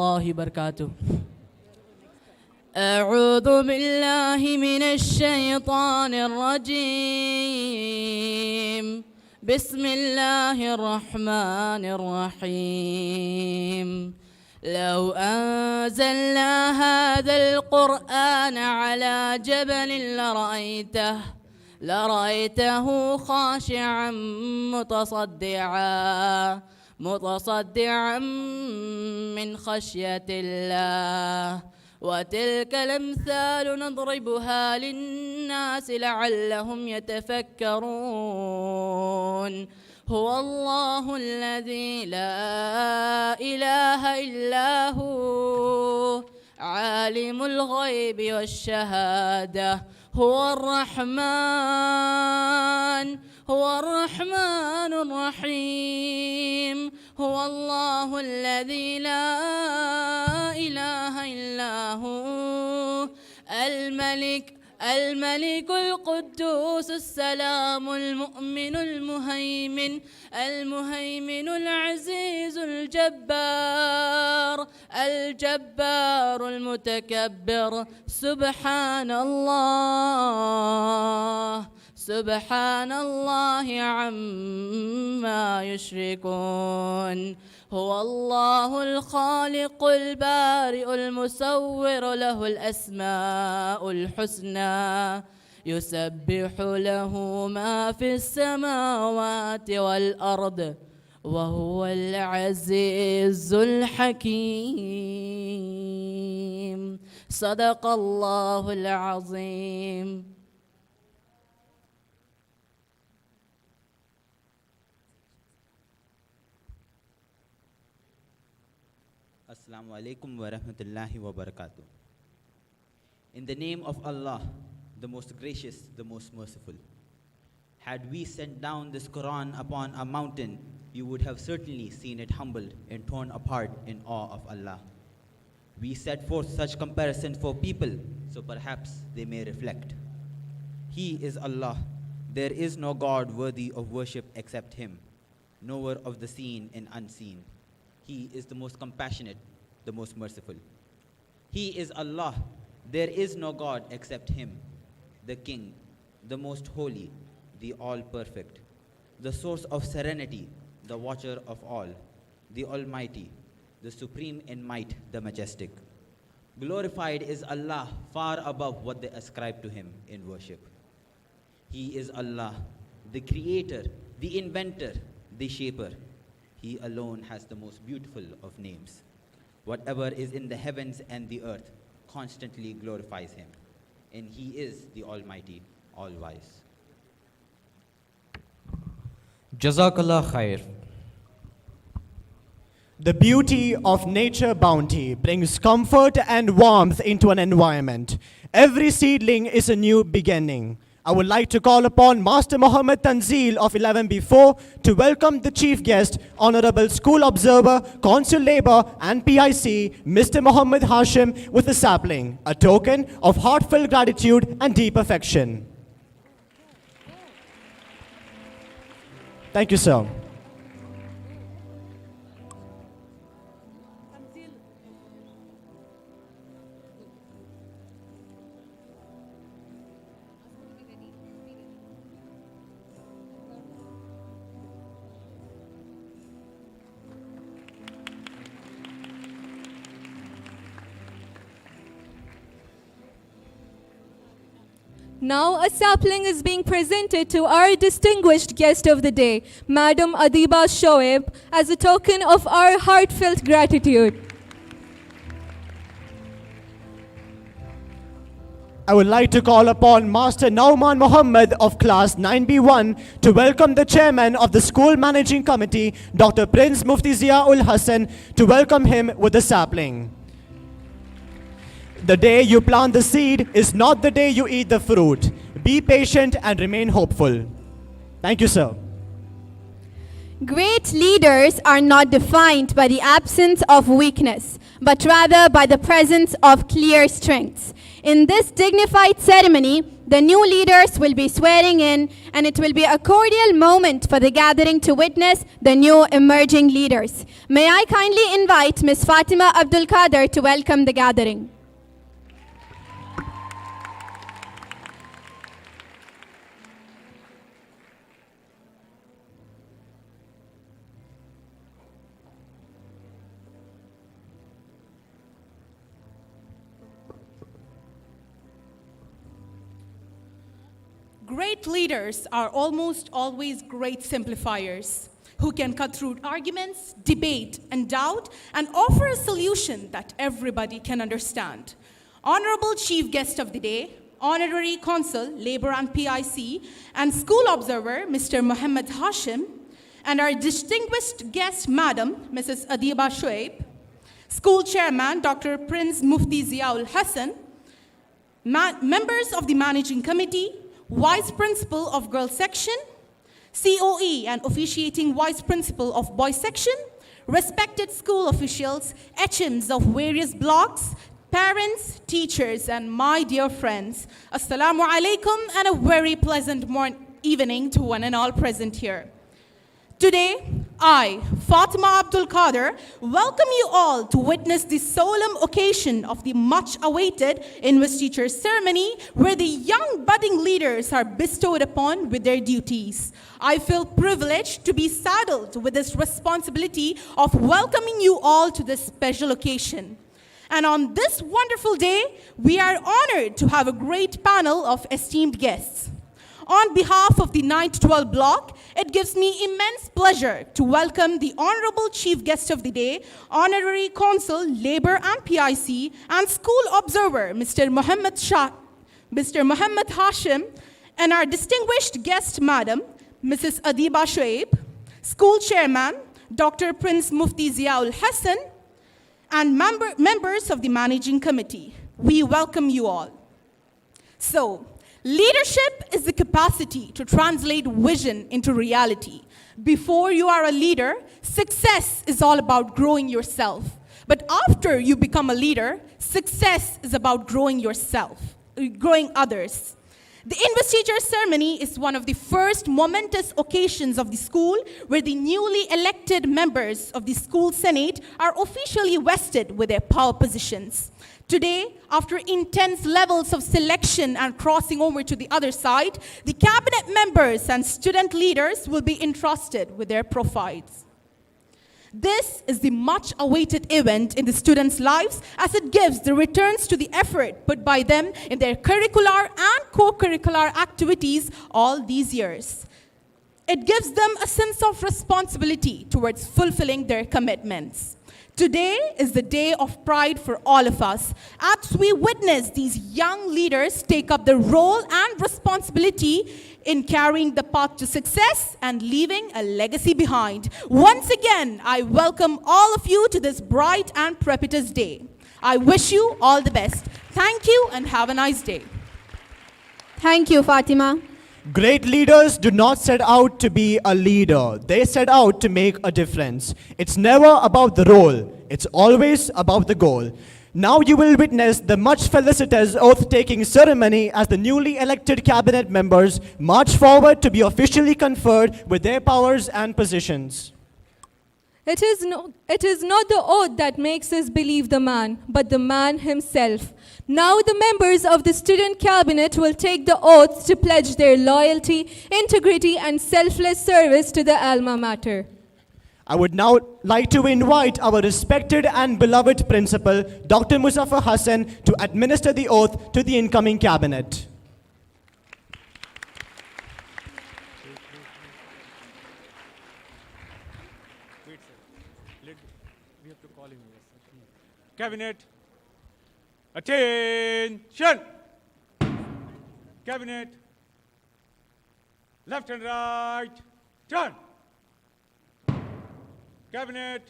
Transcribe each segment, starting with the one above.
الله وبركاته. أعوذ بالله من الشيطان الرجيم. بسم الله الرحمن الرحيم. لو أنزلنا هذا القرآن على جبل لرأيته خاشعا متصدعا من خشية الله. وتلك الأمثال نضربها للناس لعلهم يتفكرون. هو الله الذي لا إله إلا هو عالم الغيب والشهادة. هو الرحمن الرحيم. هو الله الذي لا إله إلا هو الملك القدوس السلام المؤمن المهيمن العزيز الجبار المتكبر. سبحان الله عما يشركون. هو الله الخالق البارئ المصور له الأسماء الحسنى. يسبح له ما في السماوات والأرض وهو العزيز الحكيم. صدق الله العظيم. Assalamu alaikum wa rahmatullahi wa barakatuh. In the name of Allah, the most gracious, the most merciful. Had we sent down this Quran upon a mountain, you would have certainly seen it humbled and torn apart in awe of Allah. We set forth such comparisons for people, so perhaps they may reflect. He is Allah. There is no God worthy of worship except Him, knower of the seen and unseen. He is the most compassionate, the most merciful. He is Allah. There is no God except Him, the King, the most holy, the all-perfect, the source of serenity, the watcher of all, the Almighty, the supreme in might, the majestic. Glorified is Allah, far above what they ascribe to Him in worship. He is Allah, the creator, the inventor, the shaper. He alone has the most beautiful of names. Whatever is in the heavens and the earth constantly glorifies Him. And He is the Almighty, all-wise. Jazakallah khair. The beauty of nature bounty brings comfort and warmth into an environment. Every seedling is a new beginning. I would like to call upon Master Muhammad Tanzil of 11B4 to welcome the chief guest, Honorable School Observer, Consul Labor and PIC, Mr. Muhammad Hashim, with a sapling, a token of heartfelt gratitude and deep affection. Thank you, sir. Now a sapling is being presented to our distinguished guest of the day, Madam Adiba Shoaib, as a token of our heartfelt gratitude. I would like to call upon Master Nauman Muhammad of Class 9B1 to welcome the Chairman of the School Managing Committee, Dr. Prince Mufti Ziaul Hassan, to welcome him with a sapling. The day you plant the seed is not the day you eat the fruit. Be patient and remain hopeful. Thank you, sir. Great leaders are not defined by the absence of weakness, but rather by the presence of clear strengths. In this dignified ceremony, the new leaders will be swearing in, and it will be a cordial moment for the gathering to witness the new emerging leaders. May I kindly invite Ms. Fatima Abdul Qadir to welcome the gathering. Great leaders are almost always great simplifiers who can cut through arguments, debate, and doubt, and offer a solution that everybody can understand. Honorable Chief Guest of the Day, Honorary Consul, Labor and PIC, and School Observer, Mr. Mohammed Hashim, and our distinguished guest, Madam, Mrs. Adiba Shoaib, School Chairman, Dr. Prince Mufti Ziaul Hassan, members of the Managing Committee, Vice Principal of Girls Section, COE and Officiating Vice Principal of Boys Section, respected school officials, HMs of various blocks, parents, teachers, and my dear friends. Assalamu alaikum and a very pleasant evening to one and all present here. Today, I, Fatima Abdul Qadir, welcome you all to witness the solemn occasion of the much-awaited investiture ceremony where the young budding leaders are bestowed upon with their duties. I feel privileged to be saddled with this responsibility of welcoming you all to this special occasion. And on this wonderful day, we are honored to have a great panel of esteemed guests. On behalf of the XII Block, it gives me immense pleasure to welcome the Honorable Chief Guest of the Day, Honorary Consul, Labor and PIC, and School Observer, Mr. Mohammed Hashim, and our distinguished guest, Madam, Mrs. Adiba Shoaib, School Chairman, Dr. Prince Mufti Ziaul Hassan, and members of the Managing Committee. We welcome you all. So, leadership is the capacity to translate vision into reality. Before you are a leader, success is all about growing yourself. But after you become a leader, success is about growing yourself, growing others. The investiture ceremony is one of the first momentous occasions of the school where the newly elected members of the school senate are officially vested with their power positions. Today, after intense levels of selection and crossing over to the other side, the cabinet members and student leaders will be entrusted with their profiles. This is the much-awaited event in the students' lives as it gives the returns to the effort put by them in their curricular and co-curricular activities all these years. It gives them a sense of responsibility towards fulfilling their commitments. Today is the day of pride for all of us as we witness these young leaders take up the role and responsibility in carrying the path to success and leaving a legacy behind. Once again, I welcome all of you to this bright and propitious day. I wish you all the best. Thank you and have a nice day. Thank you, Fatima. Great leaders do not set out to be a leader. They set out to make a difference. It's never about the role. It's always about the goal. Now you will witness the much felicitous oath-taking ceremony as the newly elected cabinet members march forward to be officially conferred with their powers and positions. It is not the oath that makes us believe the man, but the man himself. Now the members of the student cabinet will take the oaths to pledge their loyalty, integrity, and selfless service to the alma mater. I would now like to invite our respected and beloved principal, Dr. Muzaffar Hassan, to administer the oath to the incoming cabinet. Cabinet, attention! Cabinet, left and right, turn. Cabinet,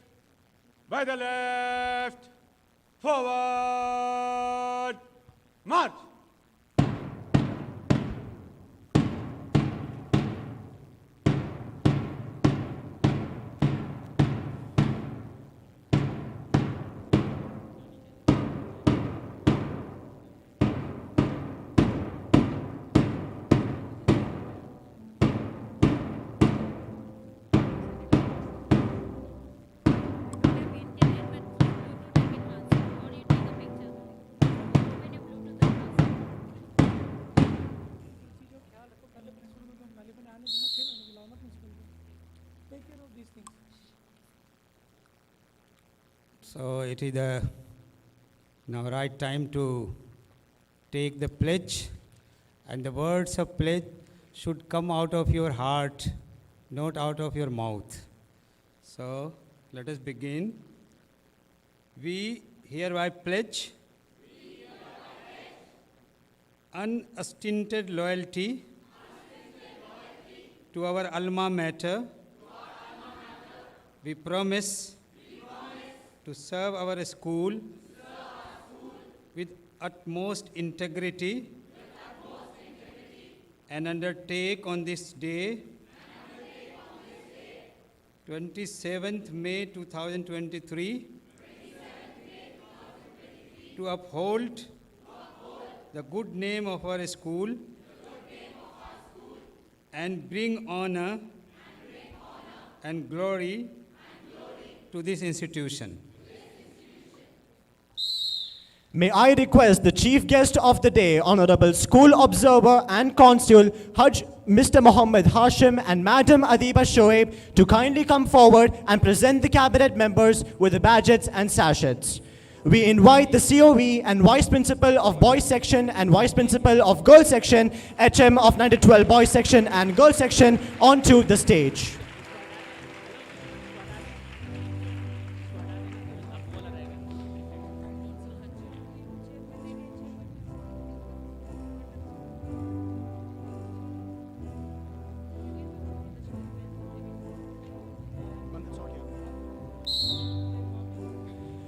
by the left, forward, march. So it is the now right time to take the pledge, and the words of pledge should come out of your heart, not out of your mouth. So let us begin. We hereby pledge unstinted loyalty to our alma mater. We promise to serve our school with utmost integrity and undertake on this day, 27th May 2023, to uphold the good name of our school and bring honor and glory to this institution. May I request the chief guest of the day, Honorable School Observer and Consul, Hajj Mr. Muhammad Hashim and Madam Adiba Shoaib, to kindly come forward and present the cabinet members with the badges and sachets. We invite the COE and Vice Principal of Boys Section and Vice Principal of Girls Section, HM of 912 Boys Section and Girls Section, onto the stage.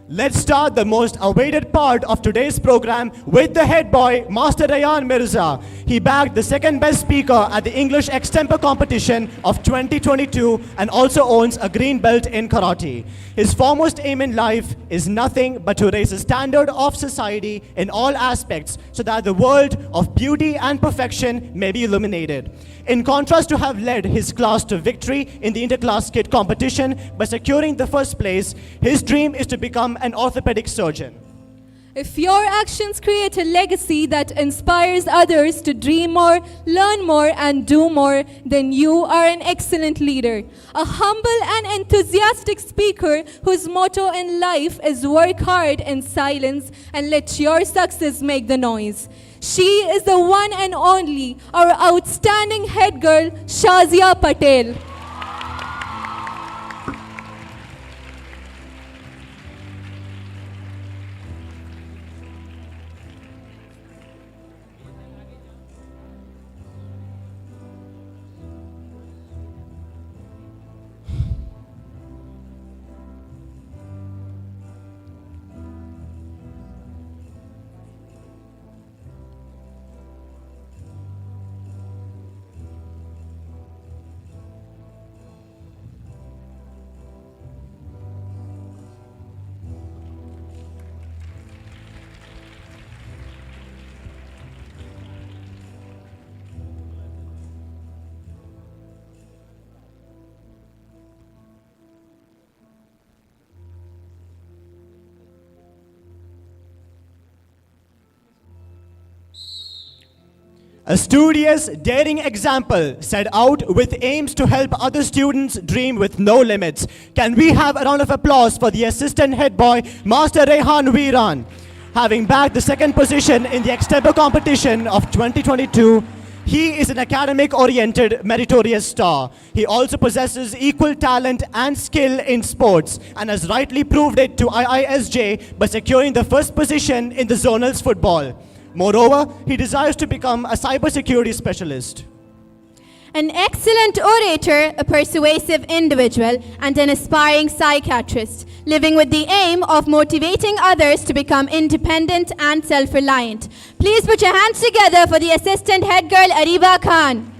Let's start the most awaited part of today's program with the head boy, Master Rayan Mirza. He bagged the second best speaker at the English Extempo competition of 2022 and also owns a green belt in karate. His foremost aim in life is nothing but to raise the standard of society in all aspects so that the world of beauty and perfection may be illuminated. In contrast to have led his class to victory in the interclass kit competition by securing the first place, his dream is to become an orthopedic surgeon. If your actions create a legacy that inspires others to dream more, learn more, and do more, then you are an excellent leader. A humble and enthusiastic speaker whose motto in life is work hard in silence and let your success make the noise. She is the one and only, our outstanding head girl, Shazia Patel. A studious, daring example set out with aims to help other students dream with no limits. Can we have a round of applause for the assistant head boy, Master Rehan Veeran? Having bagged the second position in the Extempo competition of 2022, he is an academic-oriented, meritorious star. He also possesses equal talent and skill in sports and has rightly proved it to IISJ by securing the first position in the zonals football. Moreover, he desires to become a cybersecurity specialist. An excellent orator, a persuasive individual, and an aspiring psychiatrist, living with the aim of motivating others to become independent and self-reliant. Please put your hands together for the assistant head girl, Ariba Khan.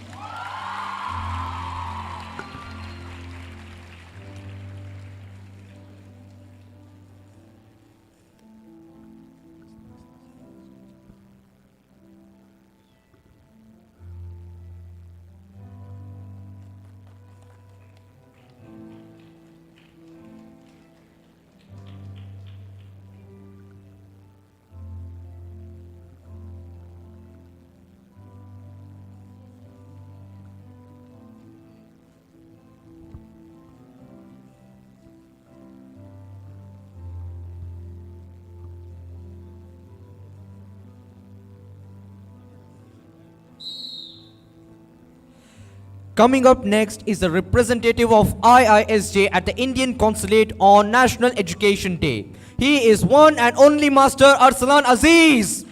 Coming up next is the representative of IISJ at the Indian Consulate on National Education Day. He is one and only Master Arsalan Aziz,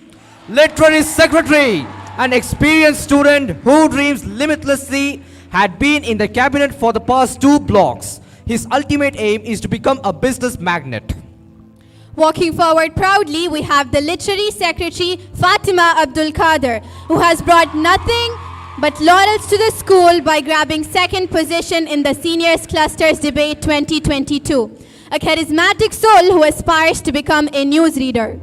Literary Secretary, an experienced student who dreams limitlessly, had been in the cabinet for the past 2 blocks. His ultimate aim is to become a business magnate. Walking forward proudly, we have the Literary Secretary Fatima Abdul Kader, who has brought nothing but laurels to the school by grabbing 2nd position in the Seniors Clusters Debate 2022. A charismatic soul who aspires to become a newsreader.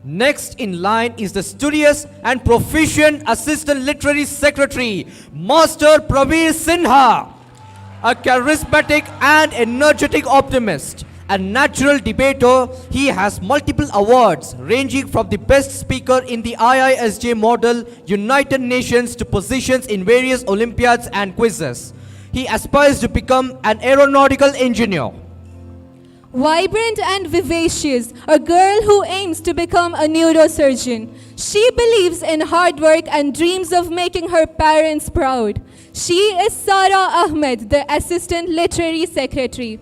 Next in line is the studious and proficient Assistant Literary Secretary, Master Praveen Sinha, a charismatic and energetic optimist. A natural debater, he has multiple awards ranging from the best speaker in the IISJ model United Nations to positions in various Olympiads and quizzes. He aspires to become an aeronautical engineer. Vibrant and vivacious, a girl who aims to become a neurosurgeon. She believes in hard work and dreams of making her parents proud. She is Sara Ahmed, the Assistant Literary Secretary.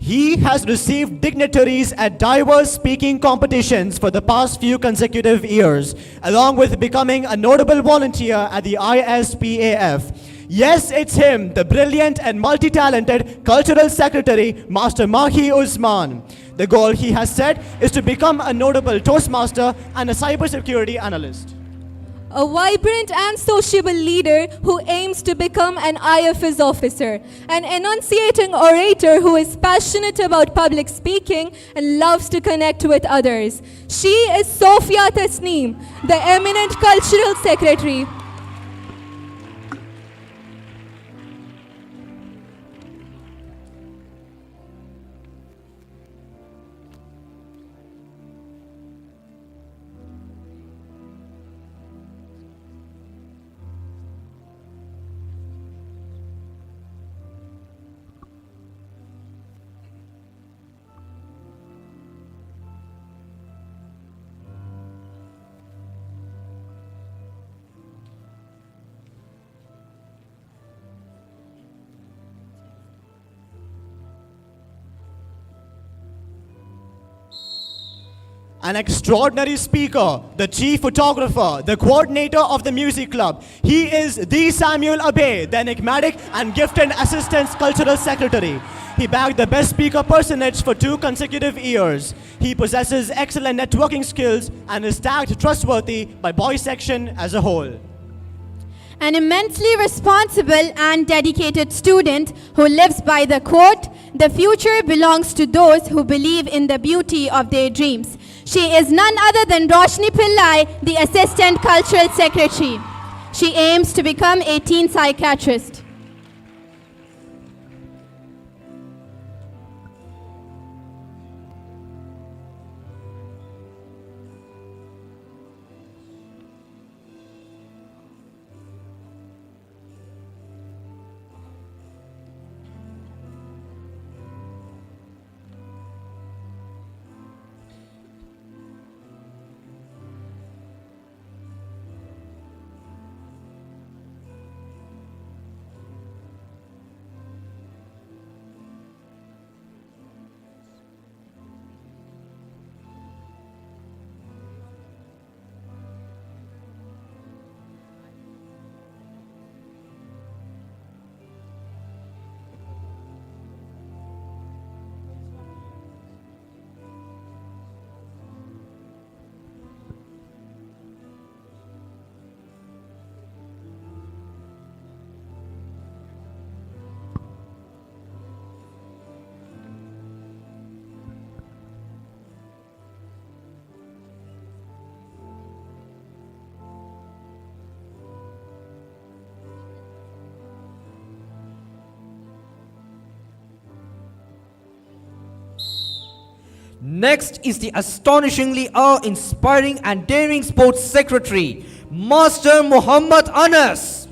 He has received dignitaries at diverse speaking competitions for the past few consecutive years, along with becoming a notable volunteer at the ISPAF. Yes, it's him, the brilliant and multi-talented Cultural Secretary, Master Mahi Usman. The goal he has set is to become a notable Toastmaster and a cybersecurity analyst. A vibrant and sociable leader who aims to become an IFS officer. An enunciating orator who is passionate about public speaking and loves to connect with others. She is Sofia Tasneem, the eminent Cultural Secretary. An extraordinary speaker, the chief photographer, the coordinator of the music club. He is the Samuel Abe, the enigmatic and gifted Assistant Cultural Secretary. He bagged the best speaker personage for 2 consecutive years. He possesses excellent networking skills and is tagged trustworthy by boys section as a whole. An immensely responsible and dedicated student who lives by the quote, "The future belongs to those who believe in the beauty of their dreams." She is none other than Roshni Pillai, the Assistant Cultural Secretary. She aims to become a teen psychiatrist. Next is the astonishingly awe-inspiring and daring sports secretary, Master Muhammad Anas.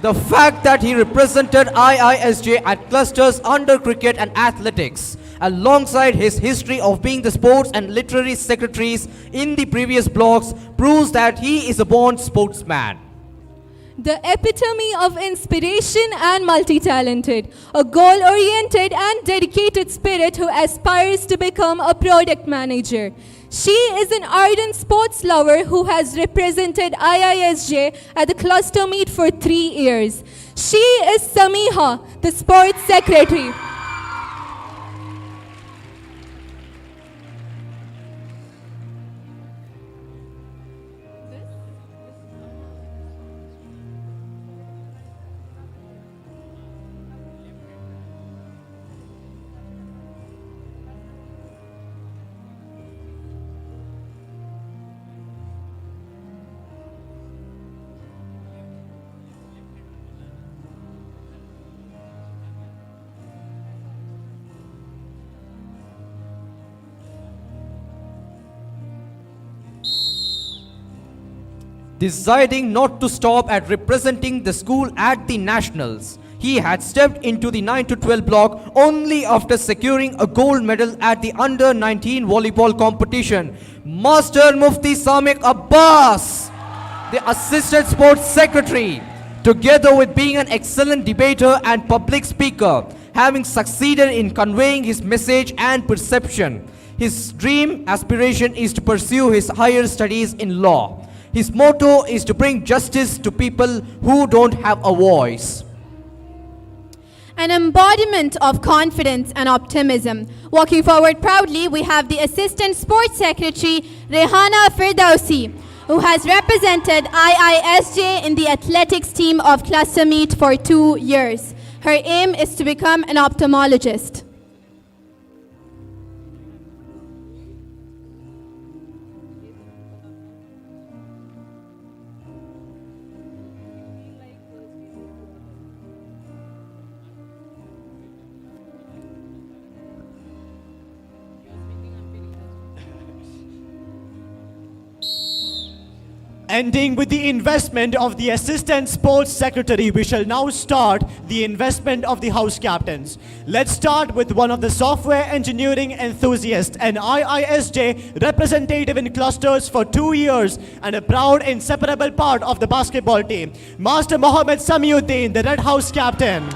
The fact that he represented IISJ at clusters under cricket and athletics, alongside his history of being the sports and literary secretaries in the previous blocks, proves that he is a born sportsman. The epitome of inspiration and multi-talented, a goal-oriented and dedicated spirit who aspires to become a product manager. She is an ardent sports lover who has represented IISJ at the cluster meet for 3 years. She is Samiha, the sports secretary. Deciding not to stop at representing the school at the nationals, he had stepped into the 9 to 12 block only after securing a gold medal at the under 19 volleyball competition. Master Mufti Samiq Abbas, the assistant sports secretary, together with being an excellent debater and public speaker, having succeeded in conveying his message and perception. His dream aspiration is to pursue his higher studies in law. His motto is to bring justice to people who don't have a voice. An embodiment of confidence and optimism. Walking forward proudly, we have the Assistant Sports Secretary, Rehana Firdausi, who has represented IISJ in the athletics team of Cluster Meet for 2 years. Her aim is to become an ophthalmologist. Ending with the investment of the Assistant Sports Secretary, we shall now start the investment of the House Captains. Let's start with one of the software engineering enthusiasts, an IISJ representative in clusters for 2 years and a proud inseparable part of the basketball team, Master Mohammed Samiuddin, the Red House Captain.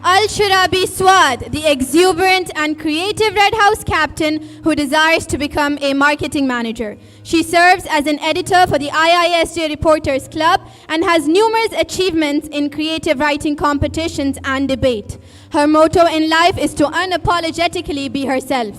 Al-Shurabi Swad, the exuberant and creative Red House captain who desires to become a marketing manager. She serves as an editor for the IISJ Reporters Club and has numerous achievements in creative writing competitions and debate. Her motto in life is to unapologetically be herself.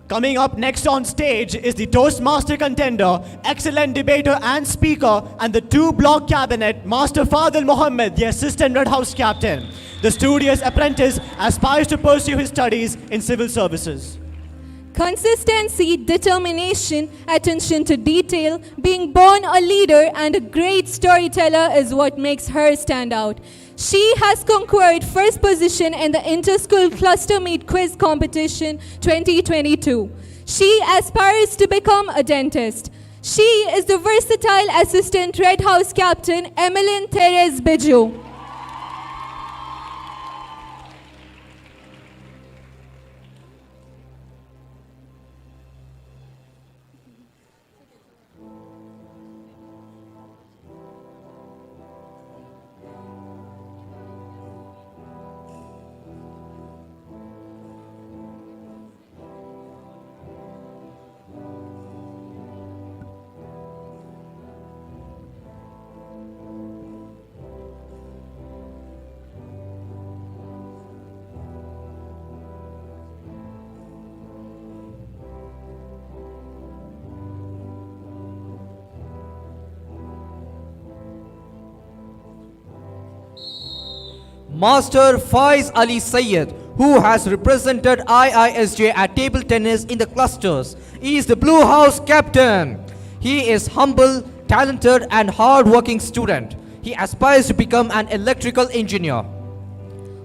Coming up next on stage is the Toastmaster contender, excellent debater and speaker, and the 2-block cabinet, Master Fadil Mohammed, the assistant Red House captain. The studious apprentice aspires to pursue his studies in civil services. Consistency, determination, attention to detail, being born a leader and a great storyteller is what makes her stand out. She has conquered first position in the Inter-School Cluster Meet Quiz Competition 2022. She aspires to become a dentist. She is the versatile assistant Red House captain, Emmeline Therese Bijou. Master Faiz Ali Sayyid, who has represented IISJ at table tennis in the clusters. He is the Blue House captain. He is humble, talented and hard-working student. He aspires to become an electrical engineer.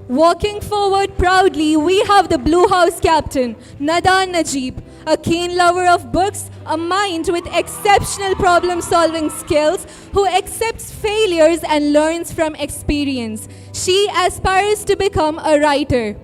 Walking forward proudly, we have the Blue House captain, Nadan Najib, a keen lover of books, a mind with exceptional problem-solving skills, who accepts failures and learns from experience. She aspires to become a writer.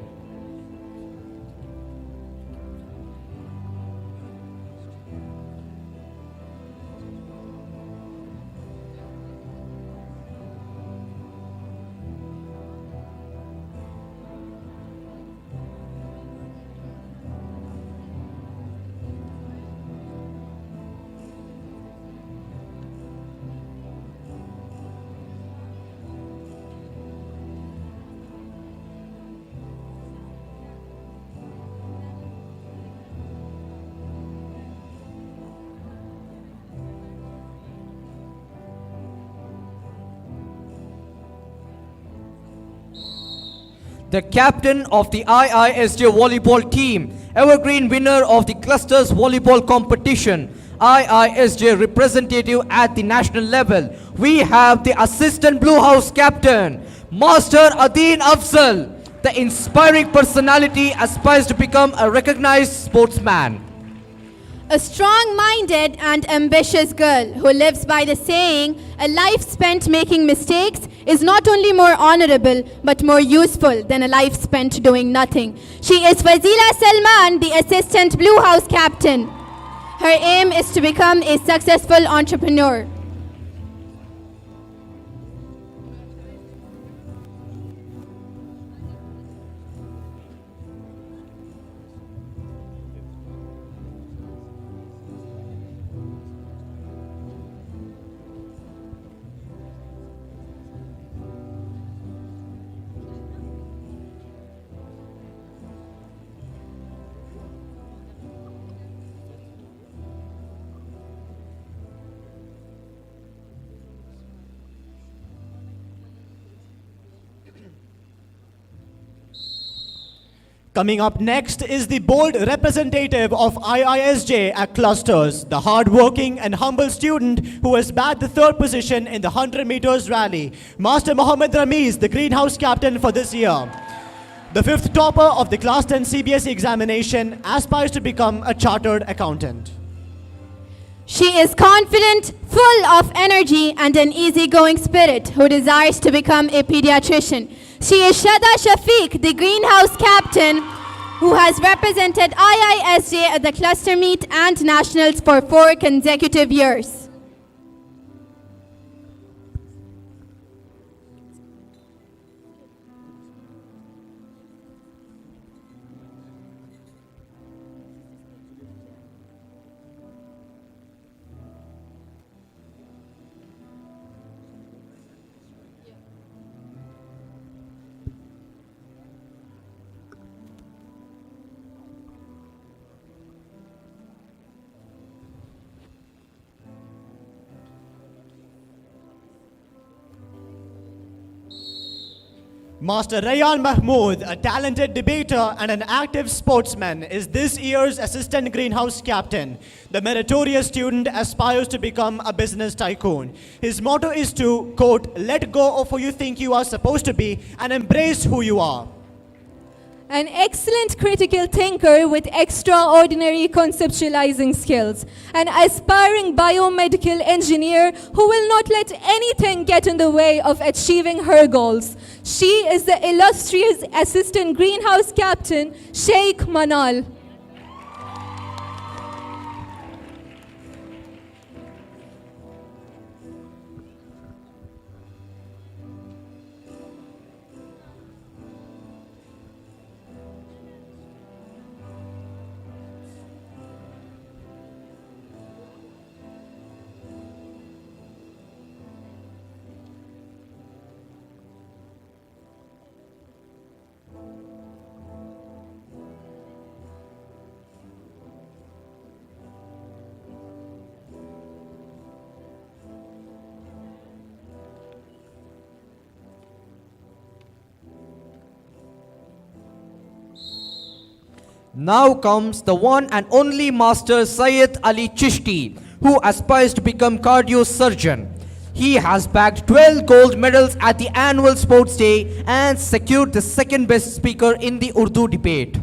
The captain of the IISJ volleyball team, evergreen winner of the clusters volleyball competition, IISJ representative at the national level. We have the assistant Blue House captain, Master Adeen Afzal. The inspiring personality aspires to become a recognized sportsman. A strong-minded and ambitious girl who lives by the saying, a life spent making mistakes is not only more honorable but more useful than a life spent doing nothing. She is Fazila Salman, the assistant Blue House captain. Her aim is to become a successful entrepreneur. Coming up next is the bold representative of IISJ at clusters, the hard-working and humble student who has bagged the third position in the 100 meters rally, Master Mohammad Ramiz, the greenhouse captain for this year. The fifth topper of the Class 10 CBSE examination aspires to become a chartered accountant. She is confident, full of energy and an easygoing spirit who desires to become a pediatrician. She is Shada Shafiq, the greenhouse captain, who has represented IISJ at the cluster meet and nationals for 4 consecutive years. Master Rayyan Mahmood, a talented debater and an active sportsman, is this year's assistant greenhouse captain. The meritorious student aspires to become a business tycoon. His motto is to, quote, let go of who you think you are supposed to be and embrace who you are. An excellent critical thinker with extraordinary conceptualizing skills. An aspiring biomedical engineer who will not let anything get in the way of achieving her goals. She is the illustrious assistant greenhouse captain, Sheikh Manal. Now comes the one and only Master Syed Ali Chishti, who aspires to become cardiosurgeon. He has bagged 12 gold medals at the annual sports day and secured the second best speaker in the Urdu debate.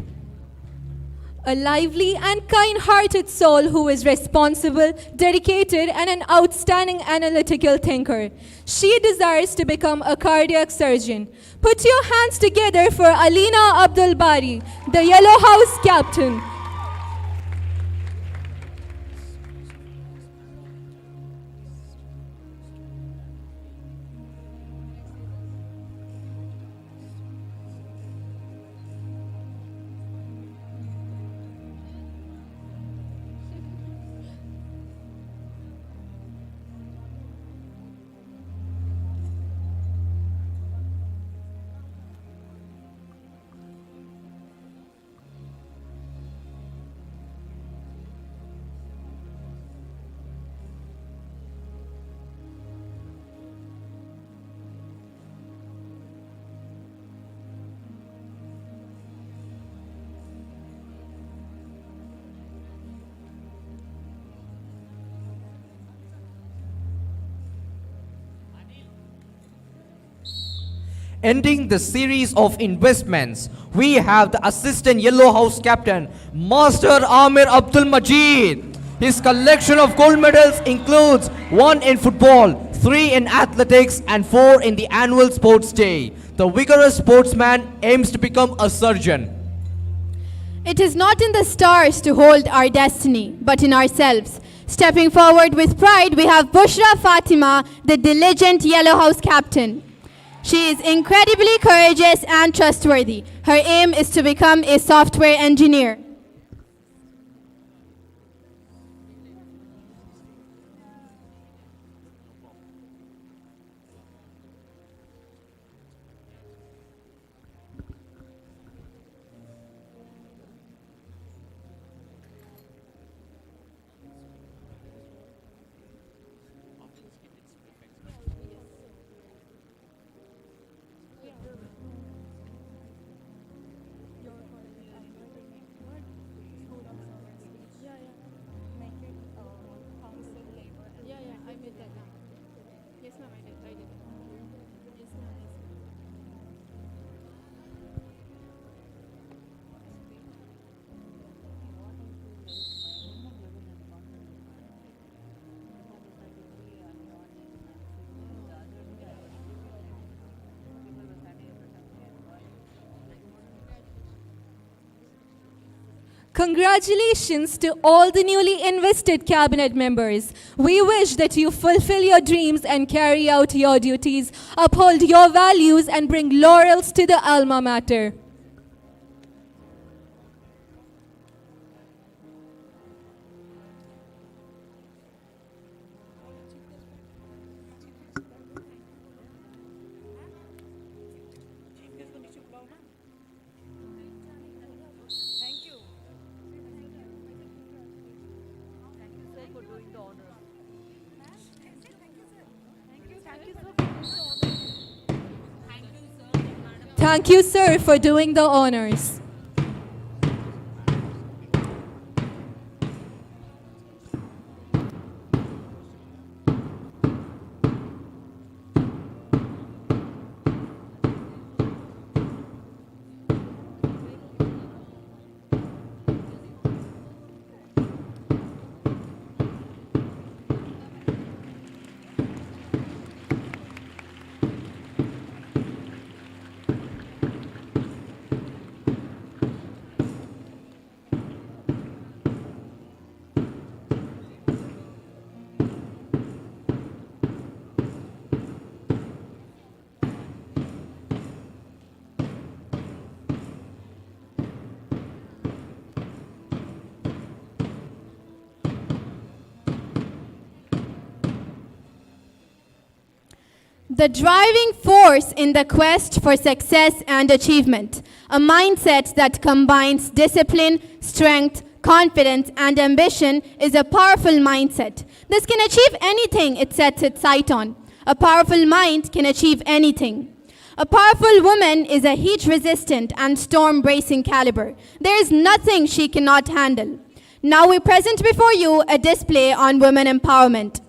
A lively and kind-hearted soul who is responsible, dedicated, and an outstanding analytical thinker. She desires to become a cardiac surgeon. Put your hands together for Alina Abdul Bari, the Yellow House captain. Ending the series of investments, we have the Assistant Yellow House Captain, Master Amir Abdul Majid. His collection of gold medals includes 1 in football, 3 in athletics, and 4 in the annual sports day. The vigorous sportsman aims to become a surgeon. It is not in the stars to hold our destiny, but in ourselves. Stepping forward with pride, we have Bushra Fatima, the diligent Yellow House captain. She is incredibly courageous and trustworthy. Her aim is to become a software engineer. Congratulations to all the newly invested cabinet members. We wish that you fulfill your dreams and carry out your duties, uphold your values, and bring laurels to the alma mater. Thank you, sir, for doing the honors. The driving force in the quest for success and achievement, a mindset that combines discipline, strength, confidence, and ambition is a powerful mindset. This can achieve anything it sets its sight on. A powerful mind can achieve anything. A powerful woman is a heat-resistant and storm-bracing caliber. There is nothing she cannot handle. Now we present before you a display on women empowerment.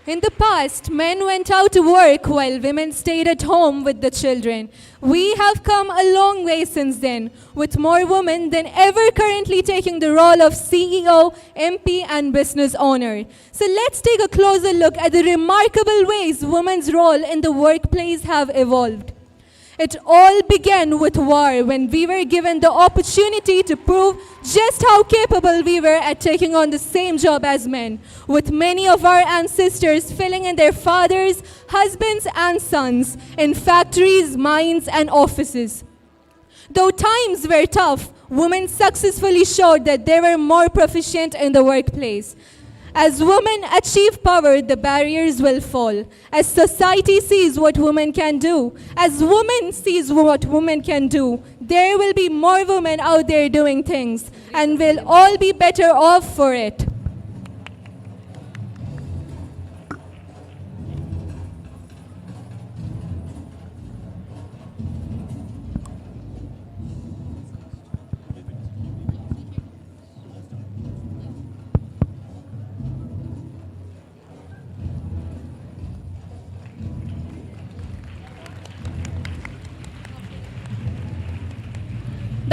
In the past, men went out to work while women stayed at home with the children. We have come a long way since then, with more women than ever currently taking the role of CEO, MP, and business owner. So let's take a closer look at the remarkable ways women's role in the workplace have evolved. It all began with war, when we were given the opportunity to prove just how capable we were at taking on the same job as men, with many of our ancestors filling in their fathers, husbands, and sons in factories, mines, and offices. Though times were tough, women successfully showed that they were more proficient in the workplace. As women achieve power, the barriers will fall. As society sees what women can do, as women sees what women can do, there will be more women out there doing things, and we'll all be better off for it.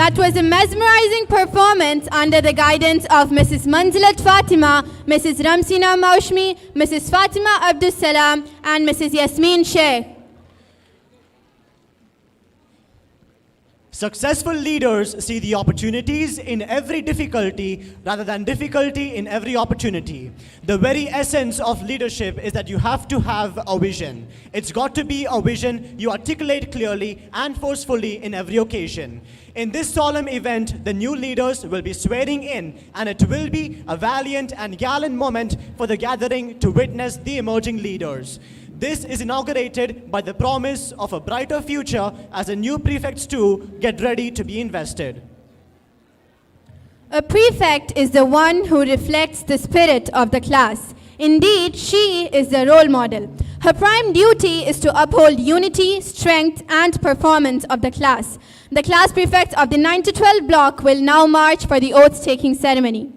That was a mesmerizing performance under the guidance of Mrs. Manzilat Fatima, Mrs. Ramsina Maushmi, Mrs. Fatima Abdus Salam, and Mrs. Yasmin Sheikh. Successful leaders see the opportunities in every difficulty rather than difficulty in every opportunity. The very essence of leadership is that you have to have a vision. It's got to be a vision you articulate clearly and forcefully in every occasion. In this solemn event, the new leaders will be swearing in, and it will be a valiant and gallant moment for the gathering to witness the emerging leaders. This is inaugurated by the promise of a brighter future as the new prefects too get ready to be invested. A prefect is the one who reflects the spirit of the class. Indeed, she is the role model. Her prime duty is to uphold unity, strength, and performance of the class. The class prefects of the 9 to 12 block will now march for the oath-taking ceremony.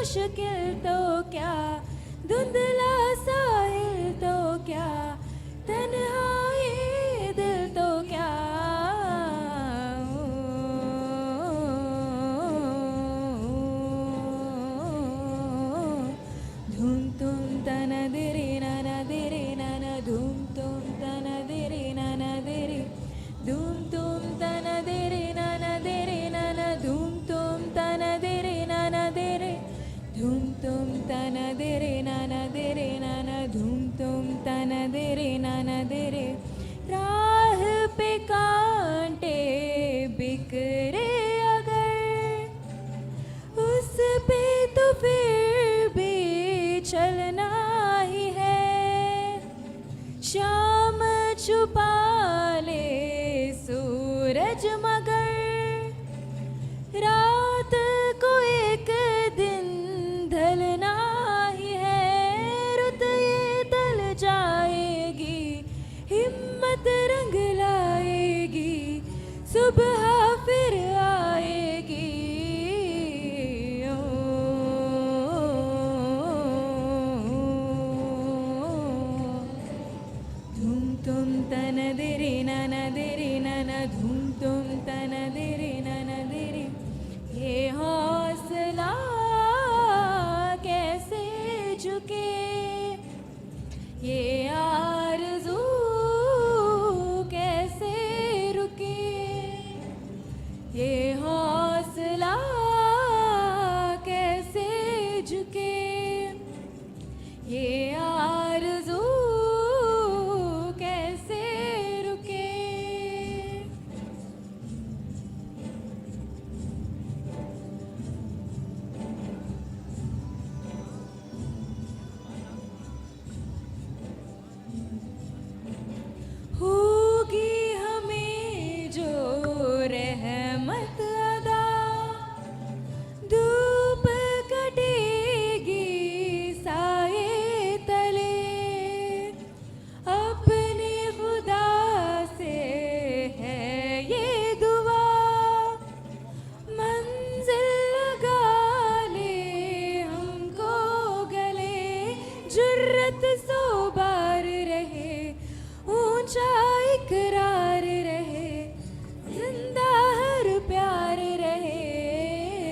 मुश्किल तो क्या धुंधला साहिल तो क्या तन्हाई दिल तो क्या धूम तुम तन दिरे नन धूम तुम तन दिरे नन दिरे धूम तुम तन दिरे नन धूम तुम तन दिरे नन दिरे धूम तुम तन दिरे नन धूम तुम तन दिरे नन दिरे राह पे कांटे बिखरे अगर उस पे तो फिर भी चलना ही है शाम छुपा ले सूरज मगर रात को एक दिन ढलना ही है रुत ये ढल जाएगी हिम्मत रंग लाएगी सुबह फिर आएगी धूम तुम तन दिरे नन धूम तुम तन दिरे नन दिरे ये हौसला कैसे झुके ये आरज़ू कैसे रुके ये हौसला कैसे झुके ये आरज़ू कैसे रुके होगी हमें जो रहमत अदा धूप कटेगी साए तले अपने खुदा से है ये दुआ मंजिल लगा ले हमको गले जुर्रत सो बार रहे ऊंचा इकरार रहे जिंदा हर प्यार रहे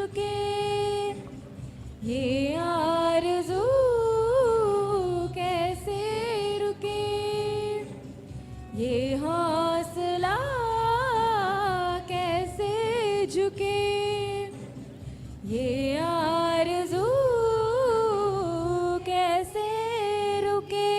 झुके ये आरज़ू कैसे रुके ये हौसला कैसे झुके ये आरज़ू कैसे रुके.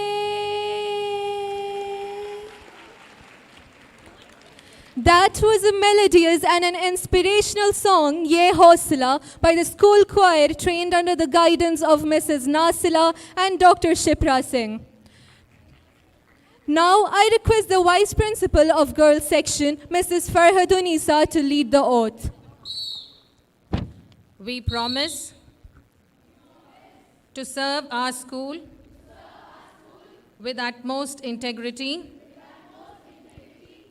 That was a melodious and an inspirational song, Ye Hausla, by the school choir trained under the guidance of Mrs. Nasila and Dr. Shipra Singh. Now I request the Vice Principal of Girls Section, Mrs. Farhadunisa, to lead the oath. We promise to serve our school with utmost integrity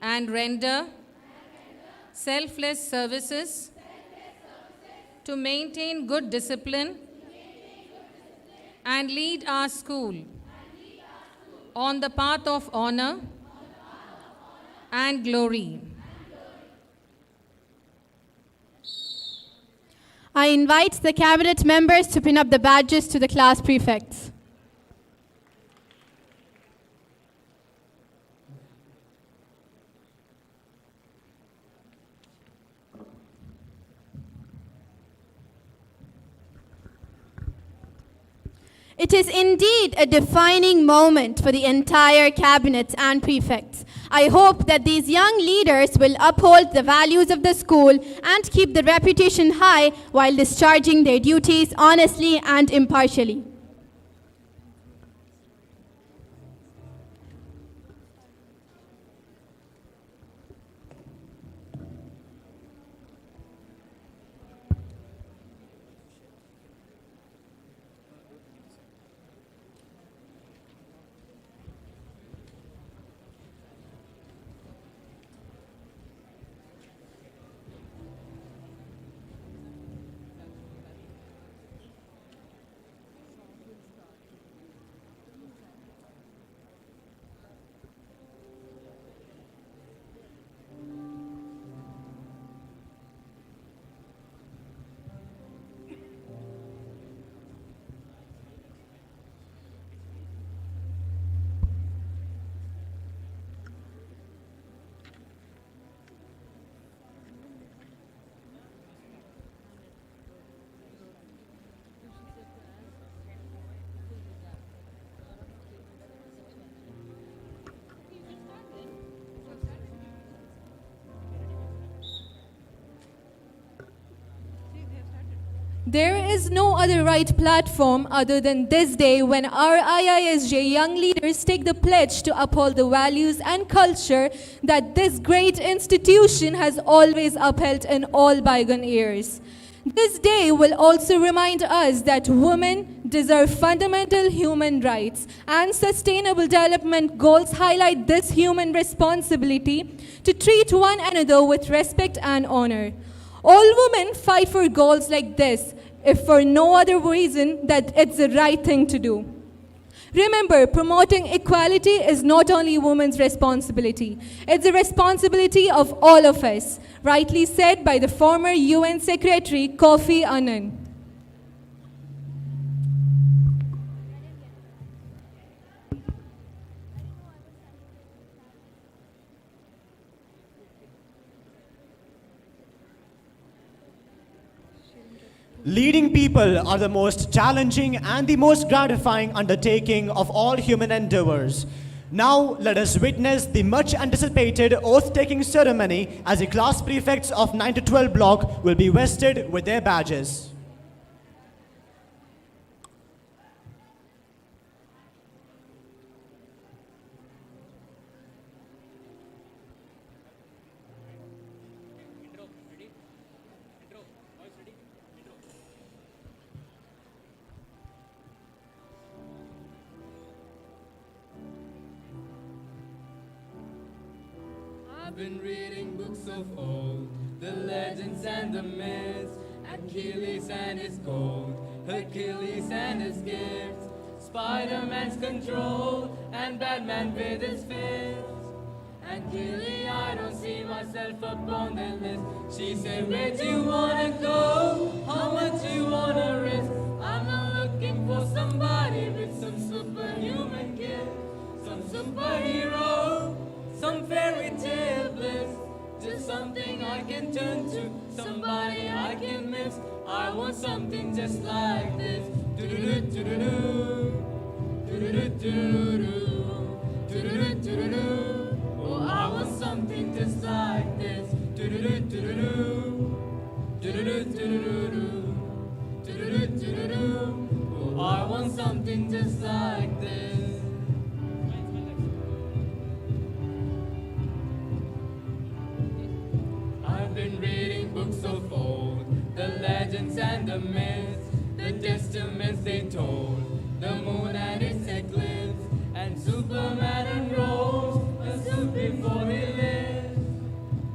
and render selfless services to maintain good discipline and lead our school on the path of honor and glory. I invite the cabinet members to pin up the badges to the class prefects. It is indeed a defining moment for the entire cabinet and prefects. I hope that these young leaders will uphold the values of the school and keep the reputation high while discharging their duties honestly and impartially. There is no other right platform other than this day when our IISJ young leaders take the pledge to uphold the values and culture that this great institution has always upheld in all bygone years. This day will also remind us that women deserve fundamental human rights, and sustainable development goals highlight this human responsibility to treat one another with respect and honor. All women fight for goals like this, if for no other reason that it's the right thing to do. Remember, promoting equality is not only women's responsibility, it's the responsibility of all of us, rightly said by the former UN Secretary Kofi Annan. Leading people are the most challenging and the most gratifying undertaking of all human endeavors. Now let us witness the much anticipated oath-taking ceremony as the class prefects of 9 to 12 block will be vested with their badges. I've been reading books of old, the legends and the myths, Achilles and his gold, Hercules and his gifts, Spider-Man's control, and Batman with his fists. And clearly I don't see myself upon the list. She said, where do you wanna go? rest. I want something just like this. Do-do-do, do-do-do. Do-do-do, do-do-do. Do-do-do, do-do-do. Oh, I want something just like this. Do-do-do, do-do-do. Do-do-do, do-do-do. Do-do-do, do-do-do. Oh, I want something just like this. I've been reading books of old, the legends and the myths, the testaments they told, the moon and its eclipse, and Superman unrolls a suit before he lives.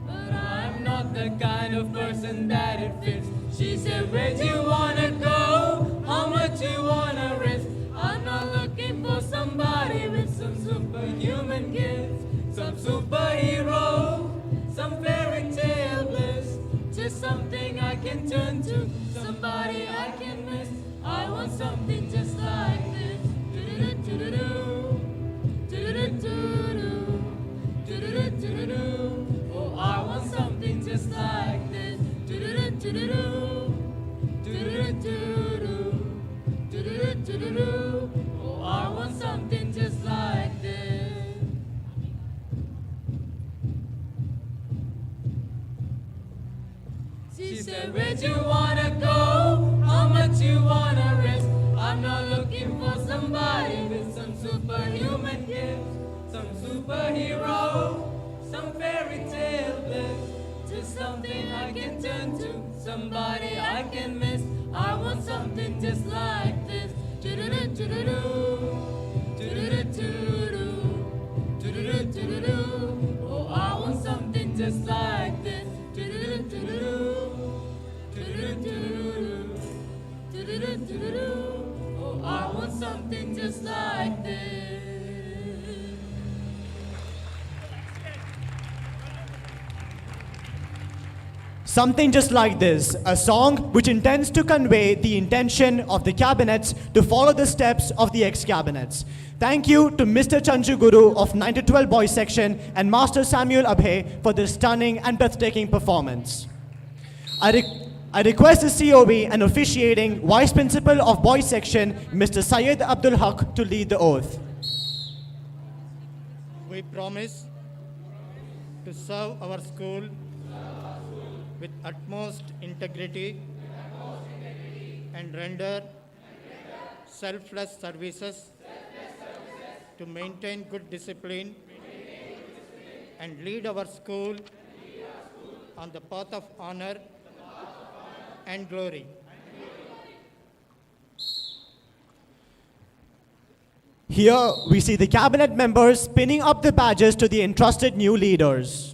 But I'm not the kind of person that it fits. She said, where'd you wanna go? How much you wanna risk? I'm not looking for somebody with some superhuman gifts, some superhero, some fairy tale bliss, just something I can turn to, somebody I can miss. I want something just like this. Do-do-do-do-do. Do-do-do-do-do. Do-do-do-do-do. Oh, I want something just like this. Do-do-do-do-do. Do-do-do-do-do. Do-do-do-do-do. Oh, I want something just like this. She said, where'd you wanna go? How much you wanna risk? I'm not looking for somebody with some superhuman gifts, some superhero, some fairy tale bliss, just something I can turn to, somebody I can miss. I want something just like this. Do-do-do-do-do. Do-do-do-do-do. Do-do-do-do-do. Oh, I want something just like this. Do-do-do-do-do. Do-do-do-do-do. Do-do-do-do-do. Oh, I want something just like this. Something just like this, a song which intends to convey the intention of the cabinets to follow the steps of the ex-cabinets. Thank you to Mr. Chanchu Guru of 9 to 12 boys section and Master Samuel Abhay for this stunning and breathtaking performance. I request the COB and officiating Vice Principal of boys section, Mr. Syed Abdul Haq, to lead the oath. We promise to serve our school with utmost integrity and render selfless services to maintain good discipline and lead our school on the path of honor and glory. Here we see the cabinet members pinning up the badges to the entrusted new leaders.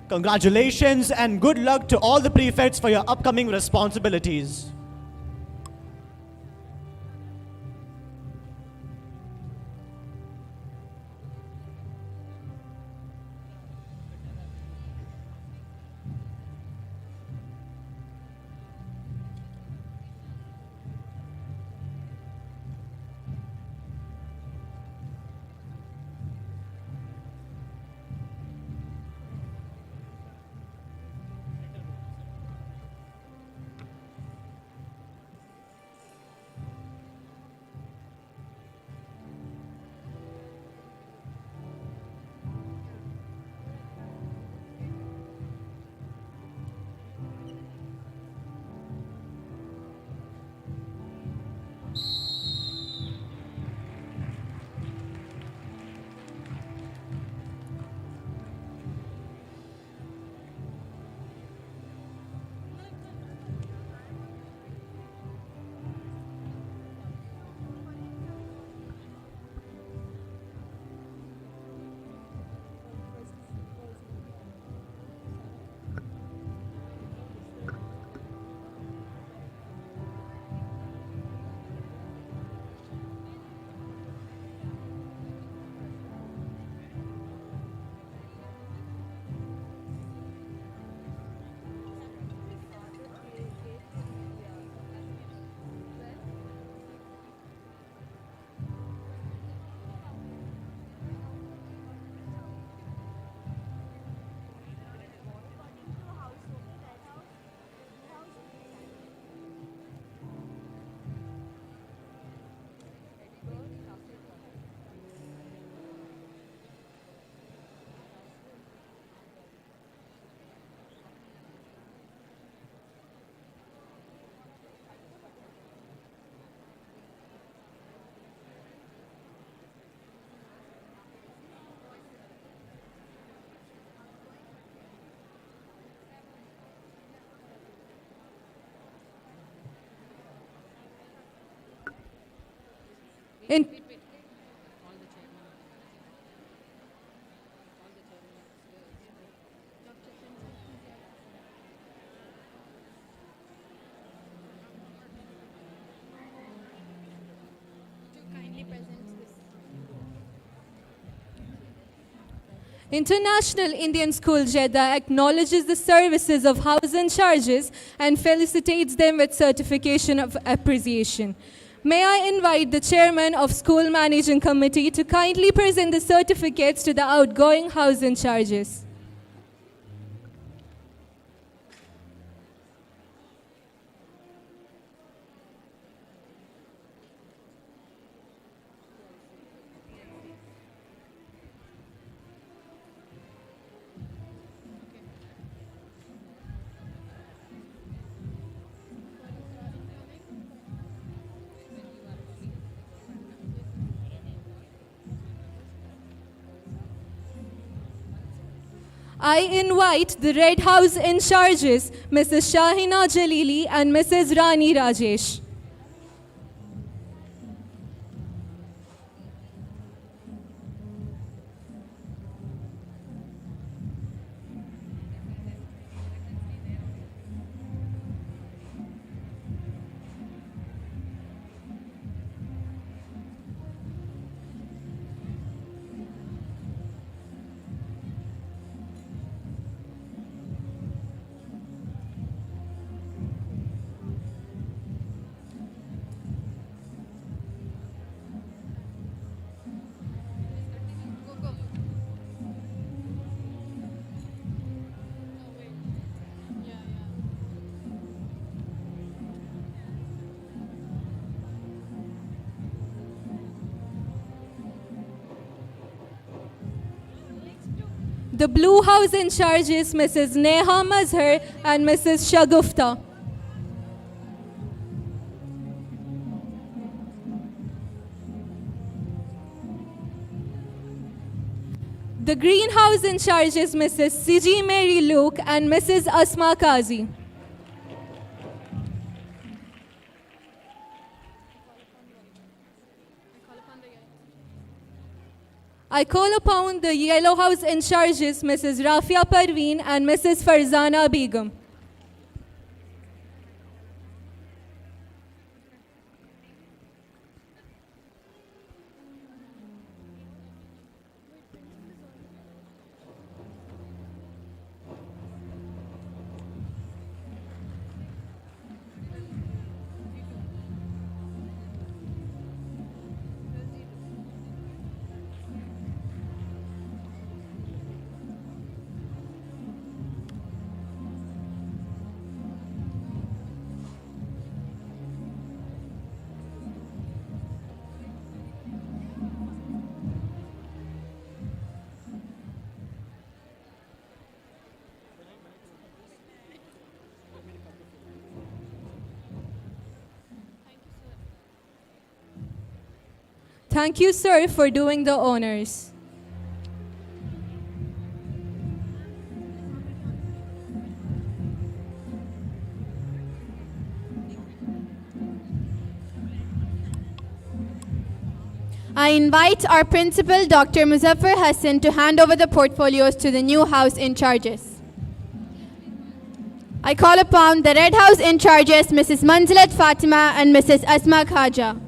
Congratulations and good luck to all the prefects for your upcoming responsibilities. In- International Indian School Jeddah acknowledges the services of house in charges and felicitates them with certification of appreciation. May I invite the chairman of School Managing Committee to kindly present the certificates to the outgoing house in charges. I invite the Red House in charges, Mrs. Shahina Jalili and Mrs. Rani Rajesh. The Blue House in charges, Mrs. Neha Mazhar and Mrs. Shagufta. The Green House in charges, Mrs. Siji Mary Luke and Mrs. Asma Kazi. I call upon the Yellow House in charges, Mrs. Rafia Parveen and Mrs. Farzana Begum. Thank you, sir, for doing the honors. I invite our principal, Dr. Muzaffar Hassan, to hand over the portfolios to the new house in charges. I call upon the Red House in charges, Mrs. Manzilat Fatima and Mrs. Asma Khaja.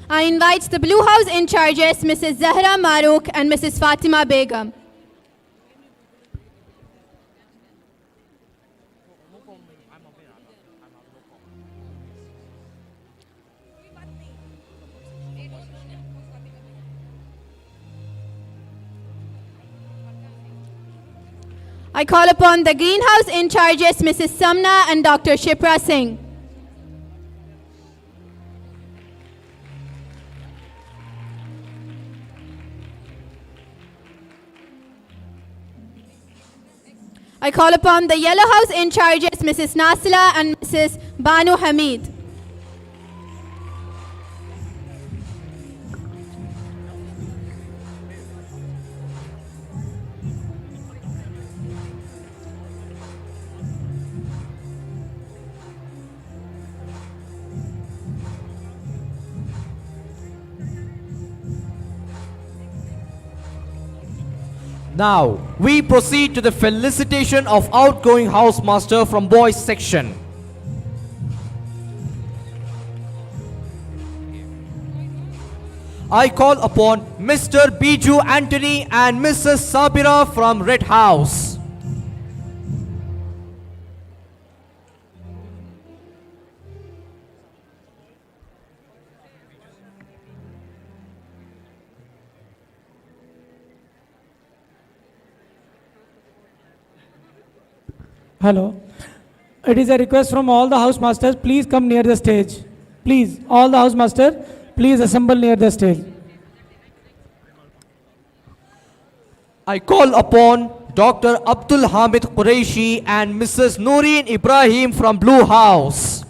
I invite the Blue House in charges, Mrs. Zahra Marouk and Mrs. Fatima Begum. I call upon the Green House in charges, Mrs. Samna and Dr. Shipra Singh. I call upon the Yellow House in charges, Mrs. Nasila and Mrs. Banu Hamid. Now, we proceed to the felicitation of outgoing housemaster from boys section. I call upon Mr. Biju Anthony and Mrs. Sabira from Red House. Hello. It is a request from all the housemasters, please come near the stage. Please, all the housemasters, please assemble near the stage. I call upon Dr. Abdul Hamid Qureshi and Mrs. Noreen Ibrahim from Blue House.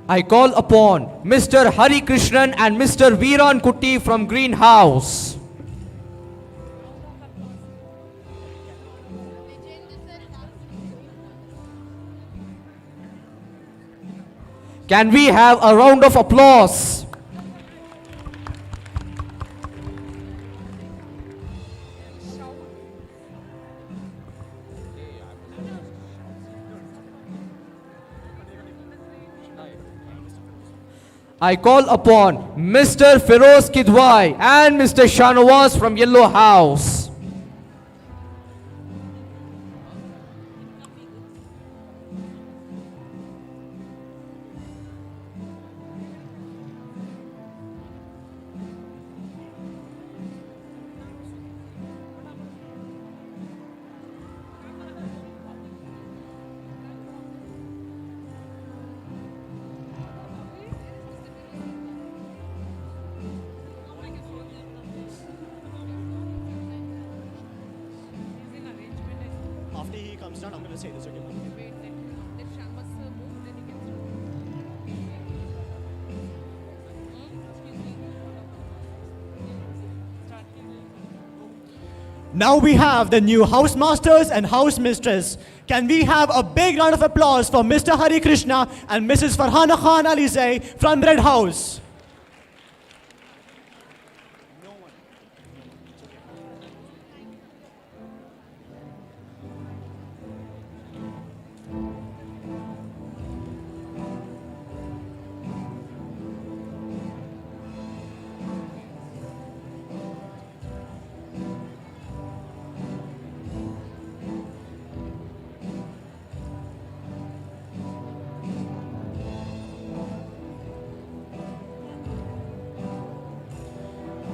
I call upon Mr. Hari Krishnan and Mr. Veeran Kutti from Greenhouse. Can we have a round of applause? I call upon Mr. Feroz Kidwai and Mr. Shanawaz from Yellow House. After he comes down, I'm going to say this again. Now we have the new housemasters and housemistress. Can we have a big round of applause for Mr. Hari Krishna and Mrs. Farhana Khan Alizai from Red House?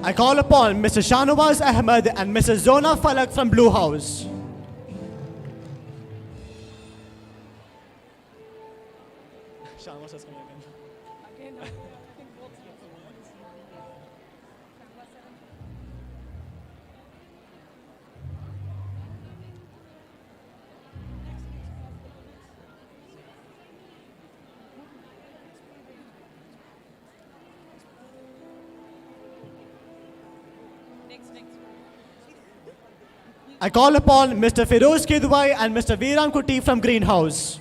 I call upon Mr. Shanawaz Ahmed and Mrs. Zona Falak from Blue House. I call upon Mr. Feroz Kidwai and Mr. Veeran Kutti from Greenhouse.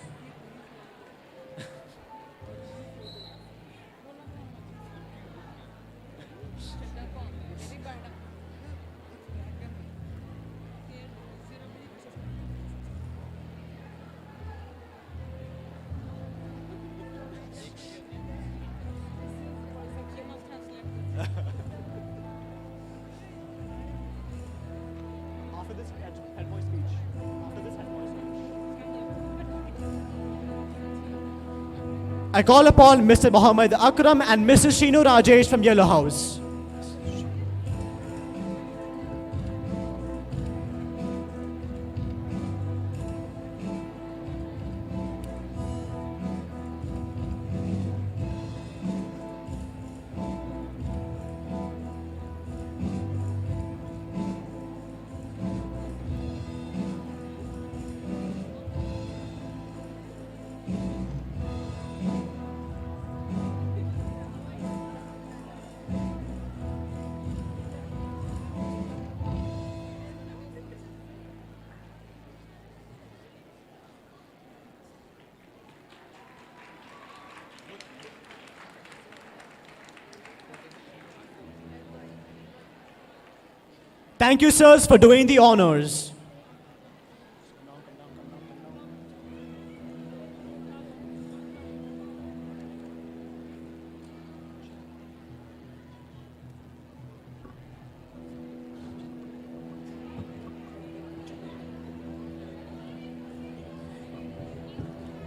I call upon Mr. Muhammad Akram and Mrs. Shinu Rajesh from Yellow House. Thank you, sirs, for doing the honors.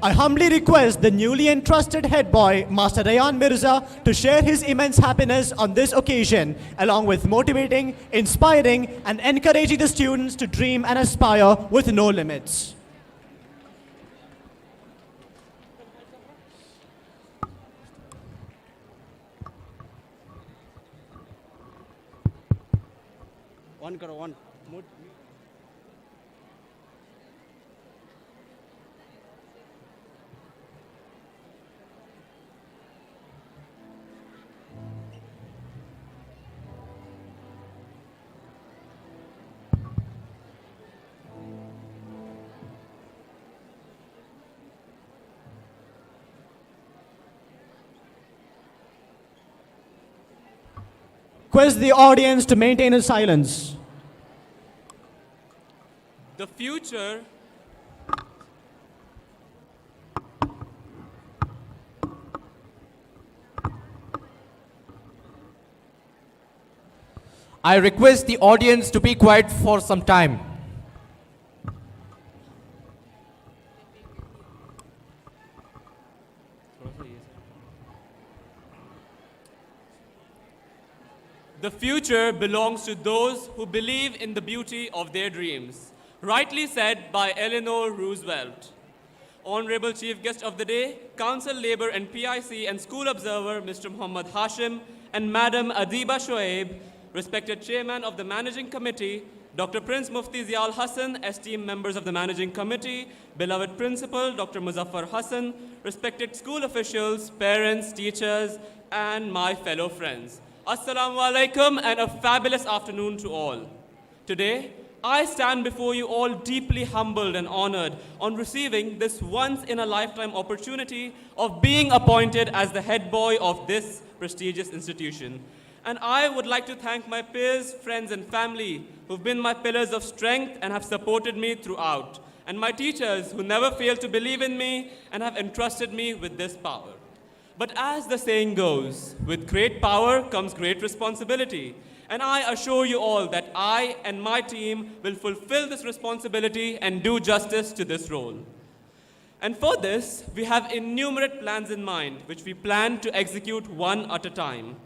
I humbly request the newly entrusted head boy, Master Rayan Mirza, to share his immense happiness on this occasion, along with motivating, inspiring, and encouraging the students to dream and aspire with no limits. One. Request the audience to maintain a silence. The future I request the audience to be quiet for some time. The future belongs to those who believe in the beauty of their dreams. Rightly said by Eleanor Roosevelt. Honorable Chief Guest of the Day, Council Labour and PIC and School Observer Mr. Muhammad Hashim and Madam Adiba Shoaib, respected Chairman of the Managing Committee, Dr. Prince Mufti Ziaul Hassan, esteemed members of the Managing Committee, beloved Principal Dr. Muzaffar Hassan, respected school officials, parents, teachers, and my fellow friends. Assalamu alaikum and a fabulous afternoon to all. Today, I stand before you all deeply humbled and honored on receiving this once-in-a-lifetime opportunity of being appointed as the head boy of this prestigious institution. And I would like to thank my peers, friends, and family who've been my pillars of strength and have supported me throughout, and my teachers who never failed to believe in me and have entrusted me with this power. But as the saying goes, with great power comes great responsibility. And I assure you all that I and my team will fulfill this responsibility and do justice to this role. And for this, we have innumerate plans in mind, which we plan to execute one at a time.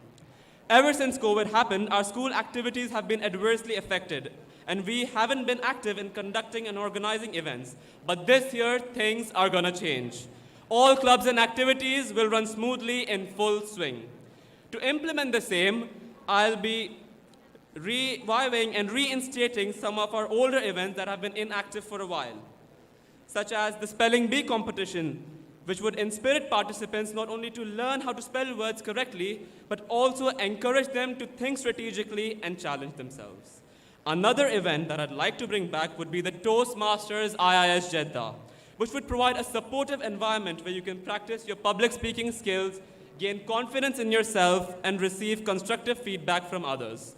Ever since COVID happened, our school activities have been adversely affected, and we haven't been active in conducting and organizing events. But this year, things are gonna change. All clubs and activities will run smoothly in full swing. To implement the same, I'll be reviving and reinstating some of our older events that have been inactive for a while, such as the Spelling Bee competition, which would inspire participants not only to learn how to spell words correctly, but also encourage them to think strategically and challenge themselves. Another event that I'd like to bring back would be the Toastmasters IISJED, which would provide a supportive environment where you can practice your public speaking skills, gain confidence in yourself, and receive constructive feedback from others,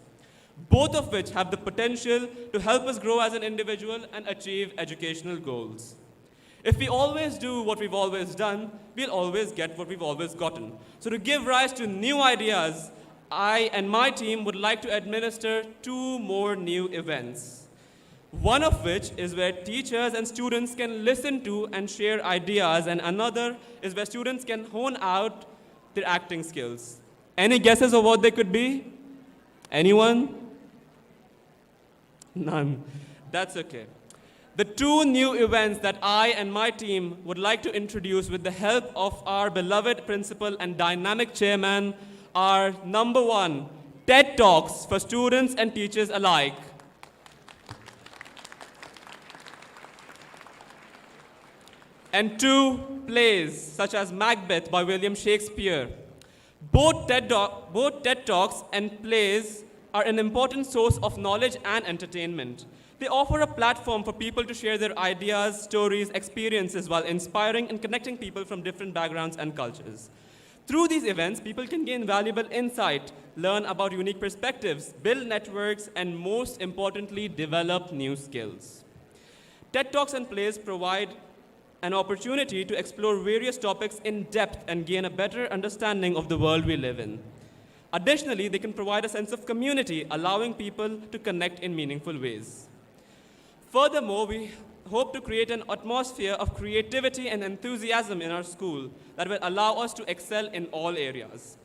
both of which have the potential to help us grow as an individual and achieve educational goals. If we always do what we've always done, we'll always get what we've always gotten. So to give rise to new ideas, I and my team would like to administer 2 more new events. One of which is where teachers and students can listen to and share ideas, and another is where students can hone out their acting skills. Any guesses of what they could be? Anyone? None. That's okay. The 2 new events that I and my team would like to introduce with the help of our beloved principal and dynamic chairman are: number 1, TED Talks for students and teachers alike. And 2, plays such as Macbeth by William Shakespeare. Both TED Talks and plays are an important source of knowledge and entertainment. They offer a platform for people to share their ideas, stories, experiences while inspiring and connecting people from different backgrounds and cultures. Through these events, people can gain valuable insight, learn about unique perspectives, build networks, and most importantly, develop new skills. TED Talks and plays provide an opportunity to explore various topics in depth and gain a better understanding of the world we live in. Additionally, they can provide a sense of community, allowing people to connect in meaningful ways. Furthermore, we hope to create an atmosphere of creativity and enthusiasm in our school that will allow us to excel in all areas.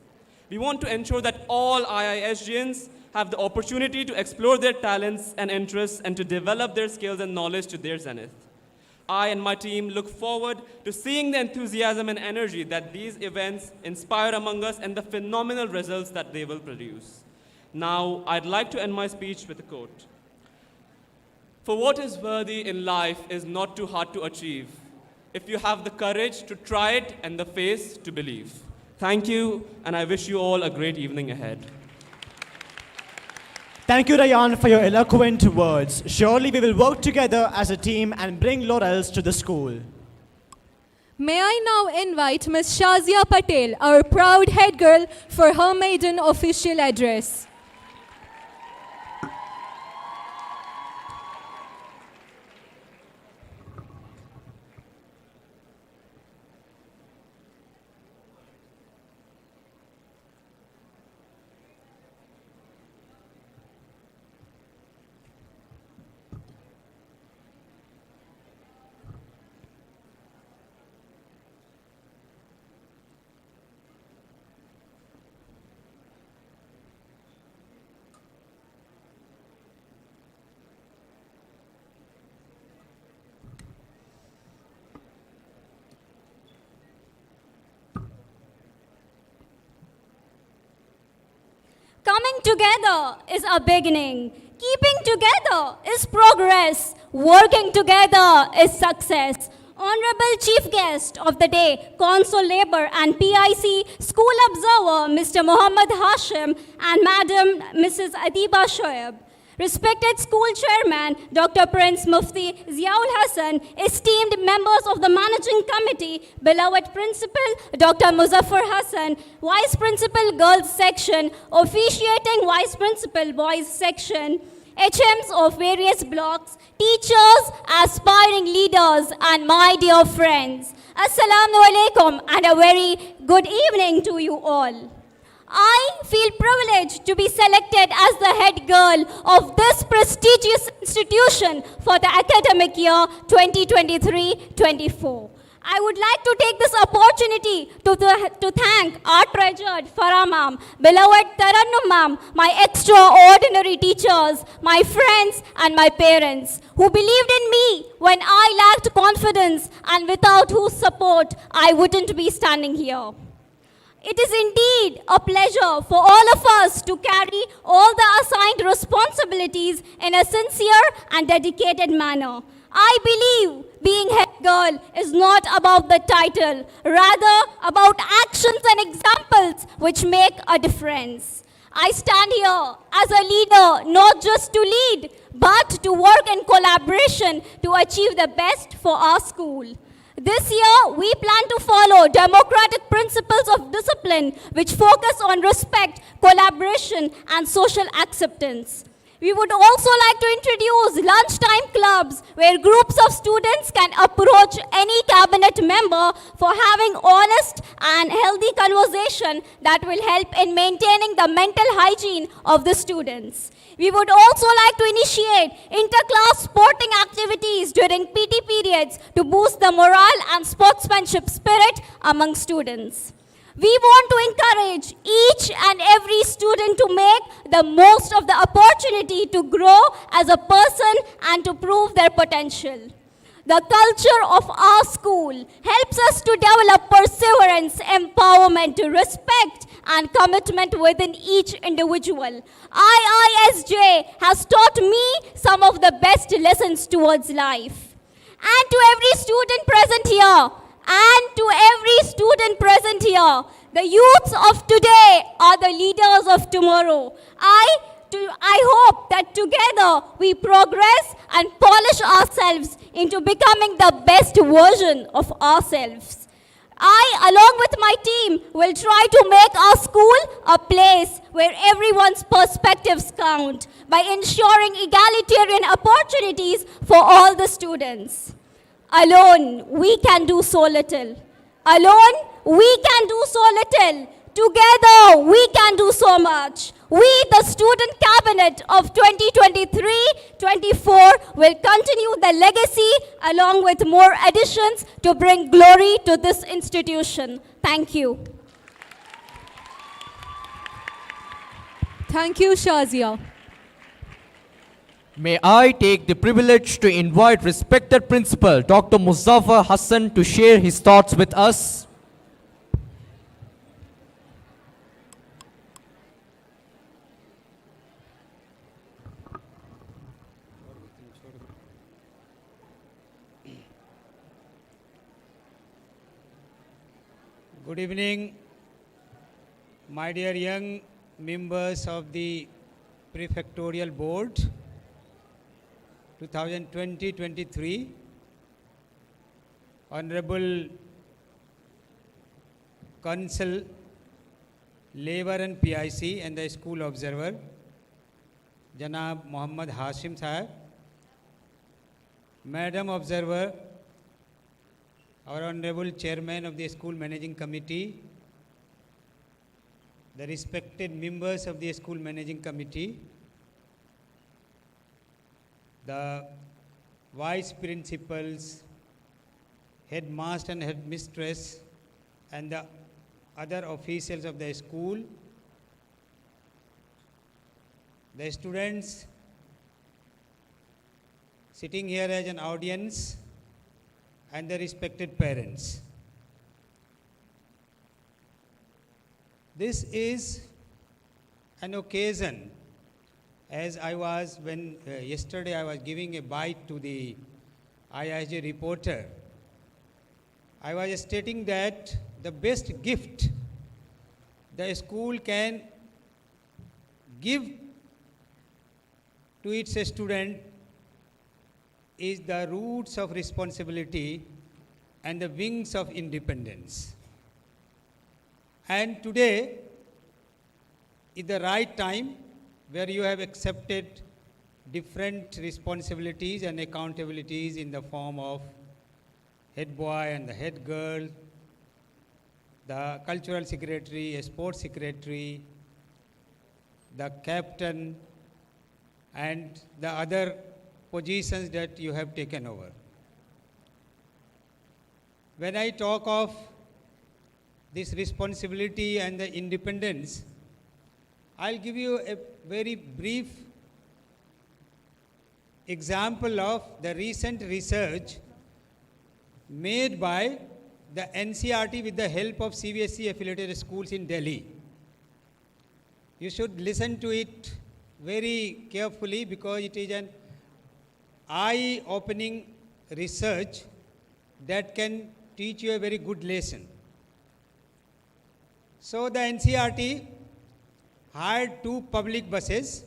We want to ensure that all IISJians have the opportunity to explore their talents and interests and to develop their skills and knowledge to their zenith. I and my team look forward to seeing the enthusiasm and energy that these events inspire among us and the phenomenal results that they will produce. Now, I'd like to end my speech with a quote. For what is worthy in life is not too hard to achieve, if you have the courage to try it and the faith to believe. Thank you, and I wish you all a great evening ahead. Thank you, Rayan, for your eloquent words. Surely we will work together as a team and bring laurels to the school. May I now invite Ms. Shazia Patel, our proud head girl, for her maiden official address. Coming together is a beginning. Keeping together is progress. Working together is success. Honorable Chief Guest of the day, Consul Labor and PIC School Observer, Mr. Mohammad Hashim and Madam Mrs. Adiba Shoaib. Respected School Chairman, Dr. Prince Mufti Ziaul Hassan, esteemed members of the Managing Committee, beloved Principal Dr. Muzaffar Hassan, Vice Principal Girls Section, officiating Vice Principal Boys Section, HMs of various blocks, teachers, aspiring leaders, and my dear friends. Assalamu alaikum and a very good evening to you all. I feel privileged to be selected as the head girl of this prestigious institution for the academic year 2023-24. I would like to take this opportunity to thank our treasured Farah ma'am, beloved Tarannum ma'am, my extraordinary teachers, my friends and my parents who believed in me when I lacked confidence and without whose support I wouldn't be standing here. It is indeed a pleasure for all of us to carry all the assigned responsibilities in a sincere and dedicated manner. I believe being head girl is not about the title, rather about actions and examples which make a difference. I stand here as a leader, not just to lead, but to work in collaboration to achieve the best for our school. This year, we plan to follow democratic principles of discipline which focus on respect, collaboration, and social acceptance. We would also like to introduce lunchtime clubs where groups of students can approach any cabinet member for having honest and healthy conversation that will help in maintaining the mental hygiene of the students. We would also like to initiate inter-class sporting activities during PT periods to boost the morale and sportsmanship spirit among students. We want to encourage each and every student to make the most of the opportunity to grow as a person and to prove their potential. The culture of our school helps us to develop perseverance, empowerment, respect, and commitment within each individual. IISJ has taught me some of the best lessons towards life. And to every student present here, the youths of today are the leaders of tomorrow. I hope that together we progress and polish ourselves into becoming the best version of ourselves. I, along with my team, will try to make our school a place where everyone's perspectives count by ensuring egalitarian opportunities for all the students. Alone, we can do so little. Alone, we can do so little. Together, we can do so much. We, the student cabinet of 2023-24, will continue the legacy along with more additions to bring glory to this institution. Thank you. Thank you, Shazia. May I take the privilege to invite respected Principal Dr. Muzaffar Hassan to share his thoughts with us. Good evening, my dear young members of the Prefectorial Board 2020-23, Honorable Consul, Labor and PIC and the School Observer, Janab Muhammad Hashim Sahib, Madam Observer, our Honorable Chairman of the School Managing Committee, the respected members of the School Managing Committee, the Vice Principals, Headmaster and Headmistress, and the other officials of the school, the students sitting here as an audience, and the respected parents. This is an occasion, as I was, yesterday I was giving a bite to the IISJED reporter. I was stating that the best gift the school can give to its student is the roots of responsibility and the wings of independence. And today is the right time where you have accepted different responsibilities and accountabilities in the form of head boy and the head girl, the cultural secretary, a sports secretary, the captain, and the other positions that you have taken over. When I talk of this responsibility and the independence, I'll give you a very brief example of the recent research made by the NCERT with the help of CBSE affiliated schools in Delhi. You should listen to it very carefully because it is an eye-opening research that can teach you a very good lesson. So the NCERT hired 2 public buses,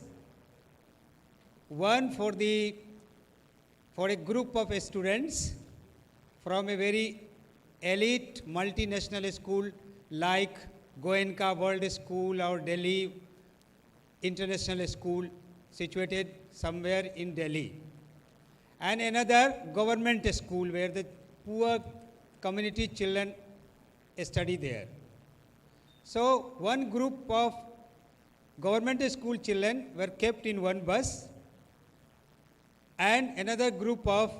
one for a group of students from a very elite multinational school like Goenka World School or Delhi International School situated somewhere in Delhi, and another government school where the poor community children study there. So one group of government school children were kept in one bus and another group of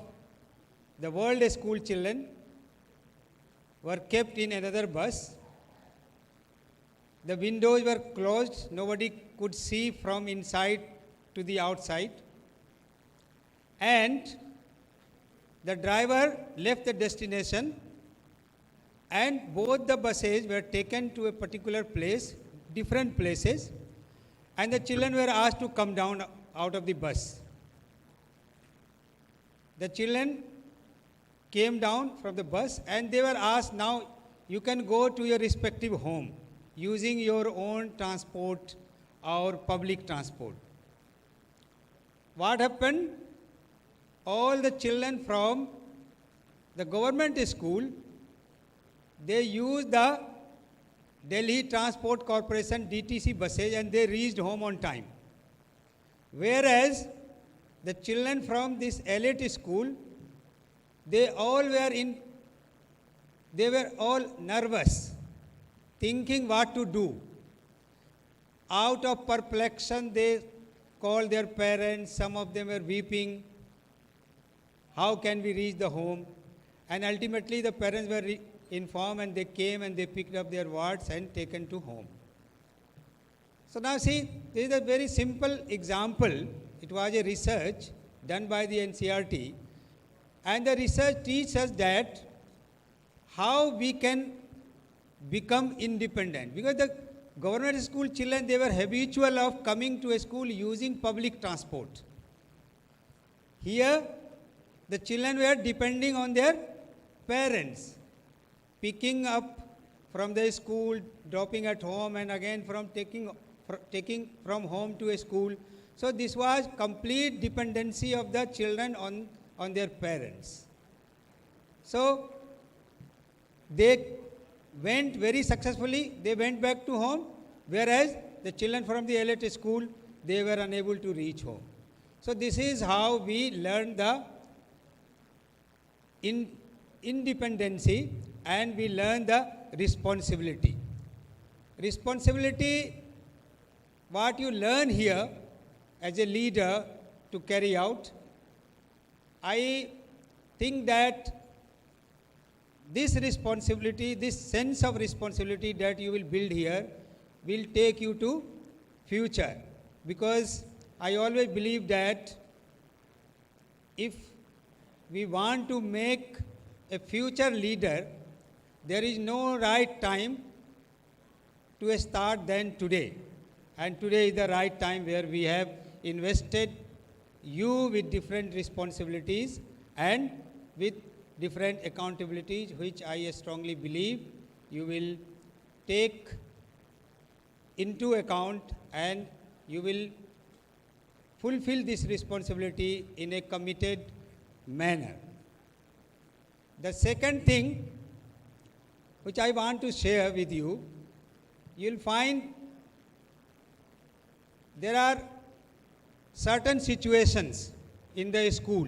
the world school children were kept in another bus. The windows were closed, nobody could see from inside to the outside, and the driver left the destination and both the buses were taken to a particular place, different places, and the children were asked to come down out of the bus. The children came down from the bus and they were asked, now you can go to your respective home using your own transport or public transport. What happened? All the children from the government school they used the Delhi Transport Corporation DTC buses and they reached home on time. Whereas the children from this elite school, they were all nervous, thinking what to do. Out of perplexion, they called their parents. Some of them were weeping. How can we reach the home? And ultimately, the parents were informed and they came and they picked up their wards and taken to home. So now see, this is a very simple example. It was a research done by the NCRT. And the research teaches us that how we can become independent. Because the government school children, they were habitual of coming to a school using public transport. Here, the children were depending on their parents, picking up from the school, dropping at home, and again from taking from home to a school. So this was complete dependency of the children on their parents. So they went very successfully, they went back to home, whereas the children from the elite school, they were unable to reach home. So this is how we learn the independency and we learn the responsibility. Responsibility, what you learn here as a leader to carry out, I think that this responsibility, this sense of responsibility that you will build here will take you to future. Because I always believe that if we want to make a future leader, there is no right time to start than today. And today is the right time where we have invested you with different responsibilities and with different accountabilities, which I strongly believe you will take into account and you will fulfill this responsibility in a committed manner. The second thing which I want to share with you, you'll find there are certain situations in the school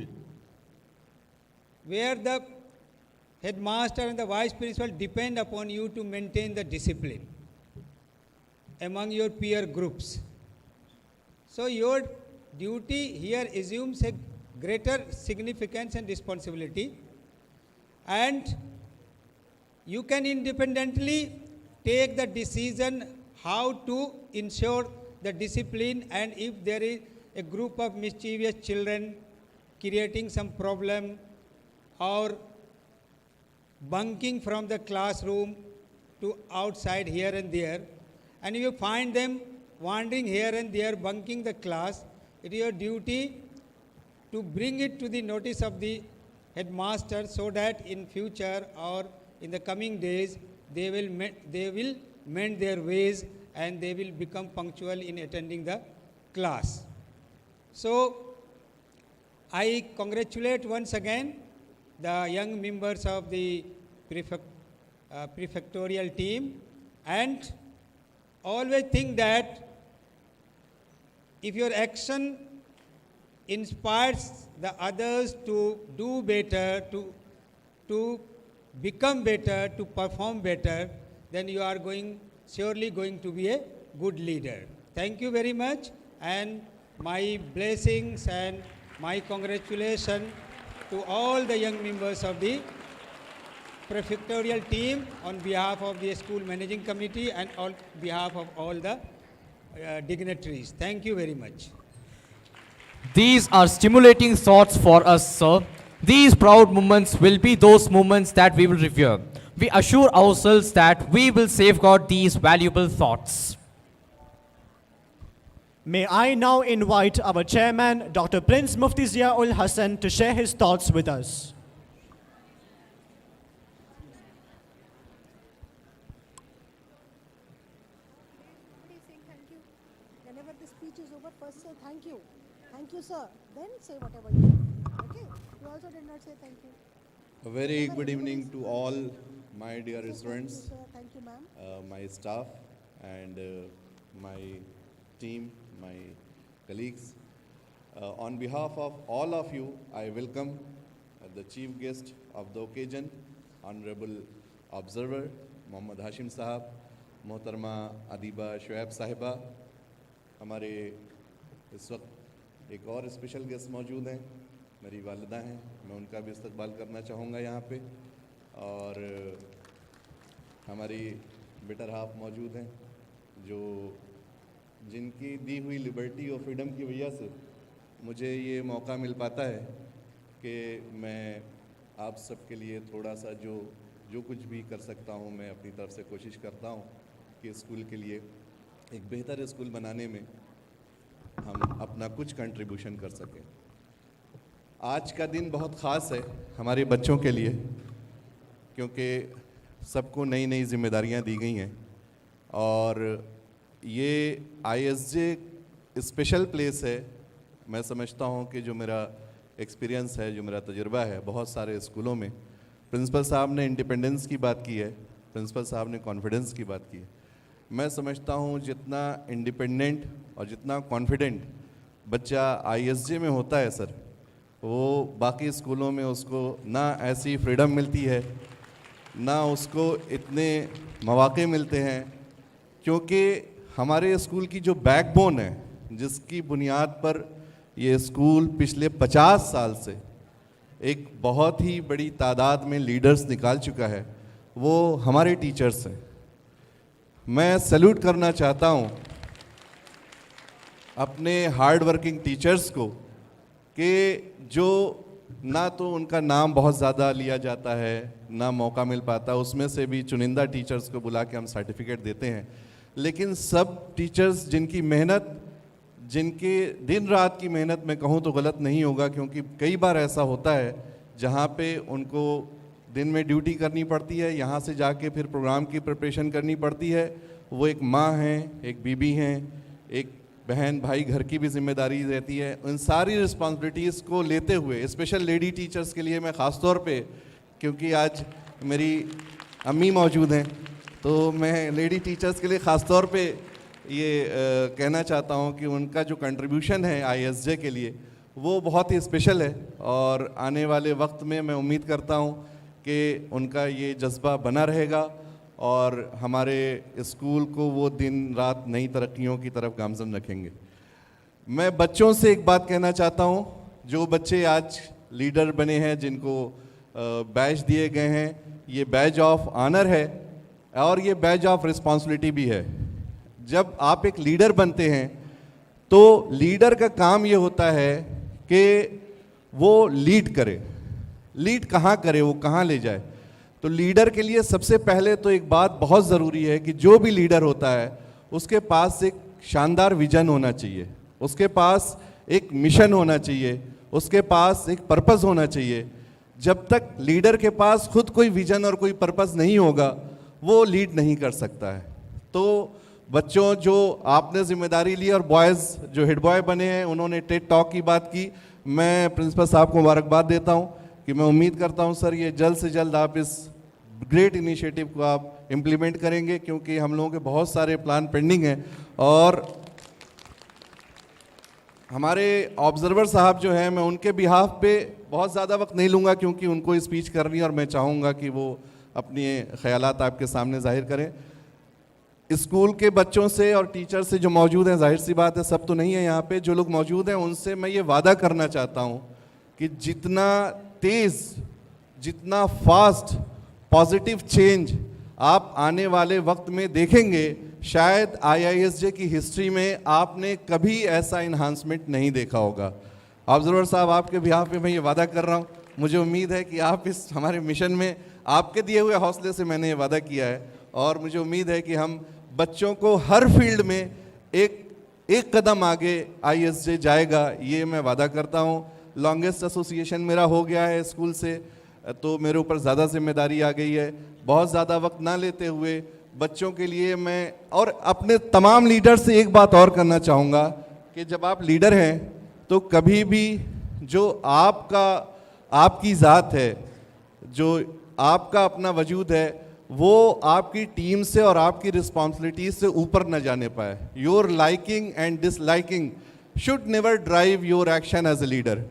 where the headmaster and the vice principal depend upon you to maintain the discipline among your peer groups. So your duty here assumes a greater significance and responsibility, and you can independently take the decision how to ensure the discipline, and if there is a group of mischievous children creating some problem or bunking from the classroom to outside here and there, and you find them wandering here and there, bunking the class, it is your duty to bring it to the notice of the headmaster so that in future or in the coming days they will mend their ways and they will become punctual in attending the class. So I congratulate once again the young members of the prefectorial team, and always think that if your action inspires the others to do better, to become better, to perform better, then you are surely going to be a good leader. Thank you very much, and my blessings and my congratulations to all the young members of the prefectorial team on behalf of the school managing committee and on behalf of all the dignitaries. Thank you very much. These are stimulating thoughts for us, sir. These proud moments will be those moments that we will revere. We assure ourselves that we will safeguard these valuable thoughts. May I now invite our chairman, Dr. Prince Mufti Ziaul Hassan, to share his thoughts with us. Whenever the speech is over, first say thank you. Thank you, sir. Then say whatever you want. Okay? You also did not say thank you. A very good evening to all my dear students, Thank you, sir. Thank you, ma'am. my staff, and my team, my colleagues. On behalf of all of you, I welcome the chief guest of the occasion, Honorable Observer, Mohammad Hashim Sahab, मोहतरमा अदीबा शुएब साहिबा. हमारे इस वक्त एक और special guest मौजूद हैं, मेरी वालिदा हैं, मैं उनका भी इस्तकबाल करना चाहूँगा यहाँ पे. और हमारी बेटर हाफ मौजूद हैं जो जिनकी दी हुई लिबर्टी और फ्रीडम की वजह से मुझे ये मौका मिल पाता है कि मैं आप सबके लिए थोड़ा सा जो कुछ भी कर सकता हूँ मैं अपनी तरफ से कोशिश करता हूँ कि स्कूल के लिए एक बेहतर स्कूल बनाने में हम अपना कुछ कंट्रीब्यूशन कर सकें. आज का दिन बहुत ख़ास है हमारे बच्चों के लिए क्योंकि सबको नई नई जिम्मेदारियां दी गई हैं और ये IISJED स्पेशल प्लेस है. मैं समझता हूँ कि जो मेरा एक्सपीरियंस है, जो मेरा तजुर्बा है, बहुत सारे स्कूलों में प्रिंसिपल साहब ने इंडिपेंडेंस की बात की है, प्रिंसिपल साहब ने कॉन्फिडेंस की बात की है. मैं समझता हूँ जितना इंडिपेंडेंट और जितना कॉन्फिडेंट बच्चा IISJED में होता है सर, वो बाकी स्कूलों में उसको ना ऐसी फ्रीडम मिलती है, ना उसको इतने मौके मिलते हैं. क्योंकि हमारे स्कूल की जो बैकबोन है, जिसकी बुनियाद पर ये स्कूल पिछले 50 साल से एक बहुत ही बड़ी तादाद में लीडर्स निकाल चुका है, वो हमारे टीचर्स हैं. मैं सैल्यूट करना चाहता हूँ अपने हार्ड वर्किंग टीचर्स को कि जो ना तो उनका नाम बहुत ज़्यादा लिया जाता है, ना मौका मिल पाता, उसमें से भी चुनिंदा टीचर्स को बुला के हम सर्टिफिकेट देते हैं. लेकिन सब टीचर्स जिनकी मेहनत, जिनके दिन रात की मेहनत मैं कहूँ तो गलत नहीं होगा, क्योंकि कई बार ऐसा होता है जहाँ पे उनको दिन में ड्यूटी करनी पड़ती है, यहाँ से जाके फिर प्रोग्राम की प्रिपरेशन करनी पड़ती है. वो एक माँ हैं, एक बीबी हैं, एक बहन भाई घर की भी जिम्मेदारी रहती है. उन सारी रिस्पॉन्सिबिलिटीज़ को लेते हुए स्पेशल लेडी टीचर्स के लिए मैं ख़ास तौर पे, क्योंकि आज मेरी अम्मी मौजूद हैं, तो मैं लेडी टीचर्स के लिए ख़ास तौर पे ये कहना चाहता हूँ कि उनका जो कंट्रीब्यूशन है IISJED के लिए वो बहुत ही स्पेशल है. और आने वाले वक्त में मैं उम्मीद करता हूँ कि उनका ये जज्बा बना रहेगा और हमारे स्कूल को वो दिन रात नई तरक्कियों की तरफ गामज़न रखेंगे. मैं बच्चों से एक बात कहना चाहता हूँ, जो बच्चे आज लीडर बने हैं, जिनको बैज दिए गए हैं, ये बैज ऑफ ऑनर है और ये बैज ऑफ रिस्पॉन्सिबिलिटी भी है. जब आप एक लीडर बनते हैं तो लीडर का काम ये होता है कि वो लीड करे. लीड कहाँ करे, वो कहाँ ले जाए. तो लीडर के लिए सबसे पहले तो एक बात बहुत ज़रूरी है कि जो भी लीडर होता है उसके पास एक शानदार विजन होना चाहिए, उसके पास एक मिशन होना चाहिए, उसके पास एक पर्पस होना चाहिए. जब तक लीडर के पास खुद कोई विजन और कोई पर्पस नहीं होगा वो लीड नहीं कर सकता है. तो बच्चों, जो आपने जिम्मेदारी ली और बॉयज़ जो हेड बॉय बने हैं, उन्होंने टेड टॉक की बात की, मैं प्रिंसिपल साहब को मुबारकबाद देता हूँ कि मैं उम्मीद करता हूँ सर ये जल्द से जल्द आप इस ग्रेट इनिशिएटिव को आप इम्प्लीमेंट करेंगे, क्योंकि हम लोगों के बहुत सारे प्लान पेंडिंग हैं. और हमारे ऑब्जर्वर साहब जो हैं, मैं उनके बिहाफ पे बहुत ज़्यादा वक्त नहीं लूँगा क्योंकि उनको स्पीच करनी है और मैं चाहूँगा कि वो अपने ख्यालात आपके सामने जाहिर करें. स्कूल के बच्चों से और टीचर से जो मौजूद हैं, जाहिर सी बात है सब तो नहीं है यहाँ पे, जो लोग मौजूद हैं उनसे मैं ये वादा करना चाहता हूँ कि जितना तेज़, जितना फास्ट पॉजिटिव चेंज आप आने वाले वक्त में देखेंगे, शायद IISJED की हिस्ट्री में आपने कभी ऐसा इन्हांसमेंट नहीं देखा होगा. ऑब्जर्वर साहब, आपके बिहाफ पे मैं ये वादा कर रहा हूँ. मुझे उम्मीद है कि आप इस हमारे मिशन में, आपके दिए हुए हौसले से मैंने ये वादा किया है और मुझे उम्मीद है कि हम बच्चों को हर फील्ड में एक कदम आगे IISJED जाएगा, ये मैं वादा करता हूँ. लॉन्गेस्ट एसोसिएशन मेरा हो गया है स्कूल से, तो मेरे ऊपर ज़्यादा जिम्मेदारी आ गई है. बहुत ज़्यादा वक्त ना लेते हुए बच्चों के लिए मैं और अपने तमाम लीडर से एक बात और करना चाहूँगा कि जब आप लीडर हैं तो कभी भी जो आपकी ज़ात है, जो आपका अपना वजूद है वो आपकी टीम से और आपकी रिस्पॉन्सिबिलिटीज से ऊपर न जाने पाए. Your liking and disliking should never drive your action as a leader.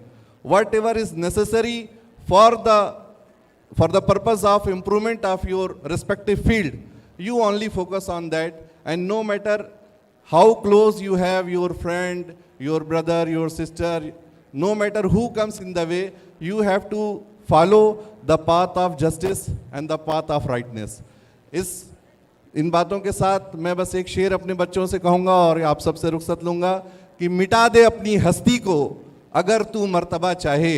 Whatever is necessary for the purpose of improvement of your respective field, you only focus on that, and no matter how close you have your friend, your brother, your sister, no matter who comes in the way, you have to follow the path of justice and the path of rightness. इन बातों के साथ मैं बस एक शेर अपने बच्चों से कहूँगा और आप सबसे रुखसत लूँगा कि मिटा दे अपनी हस्ती को अगर तू मर्तबा चाहे,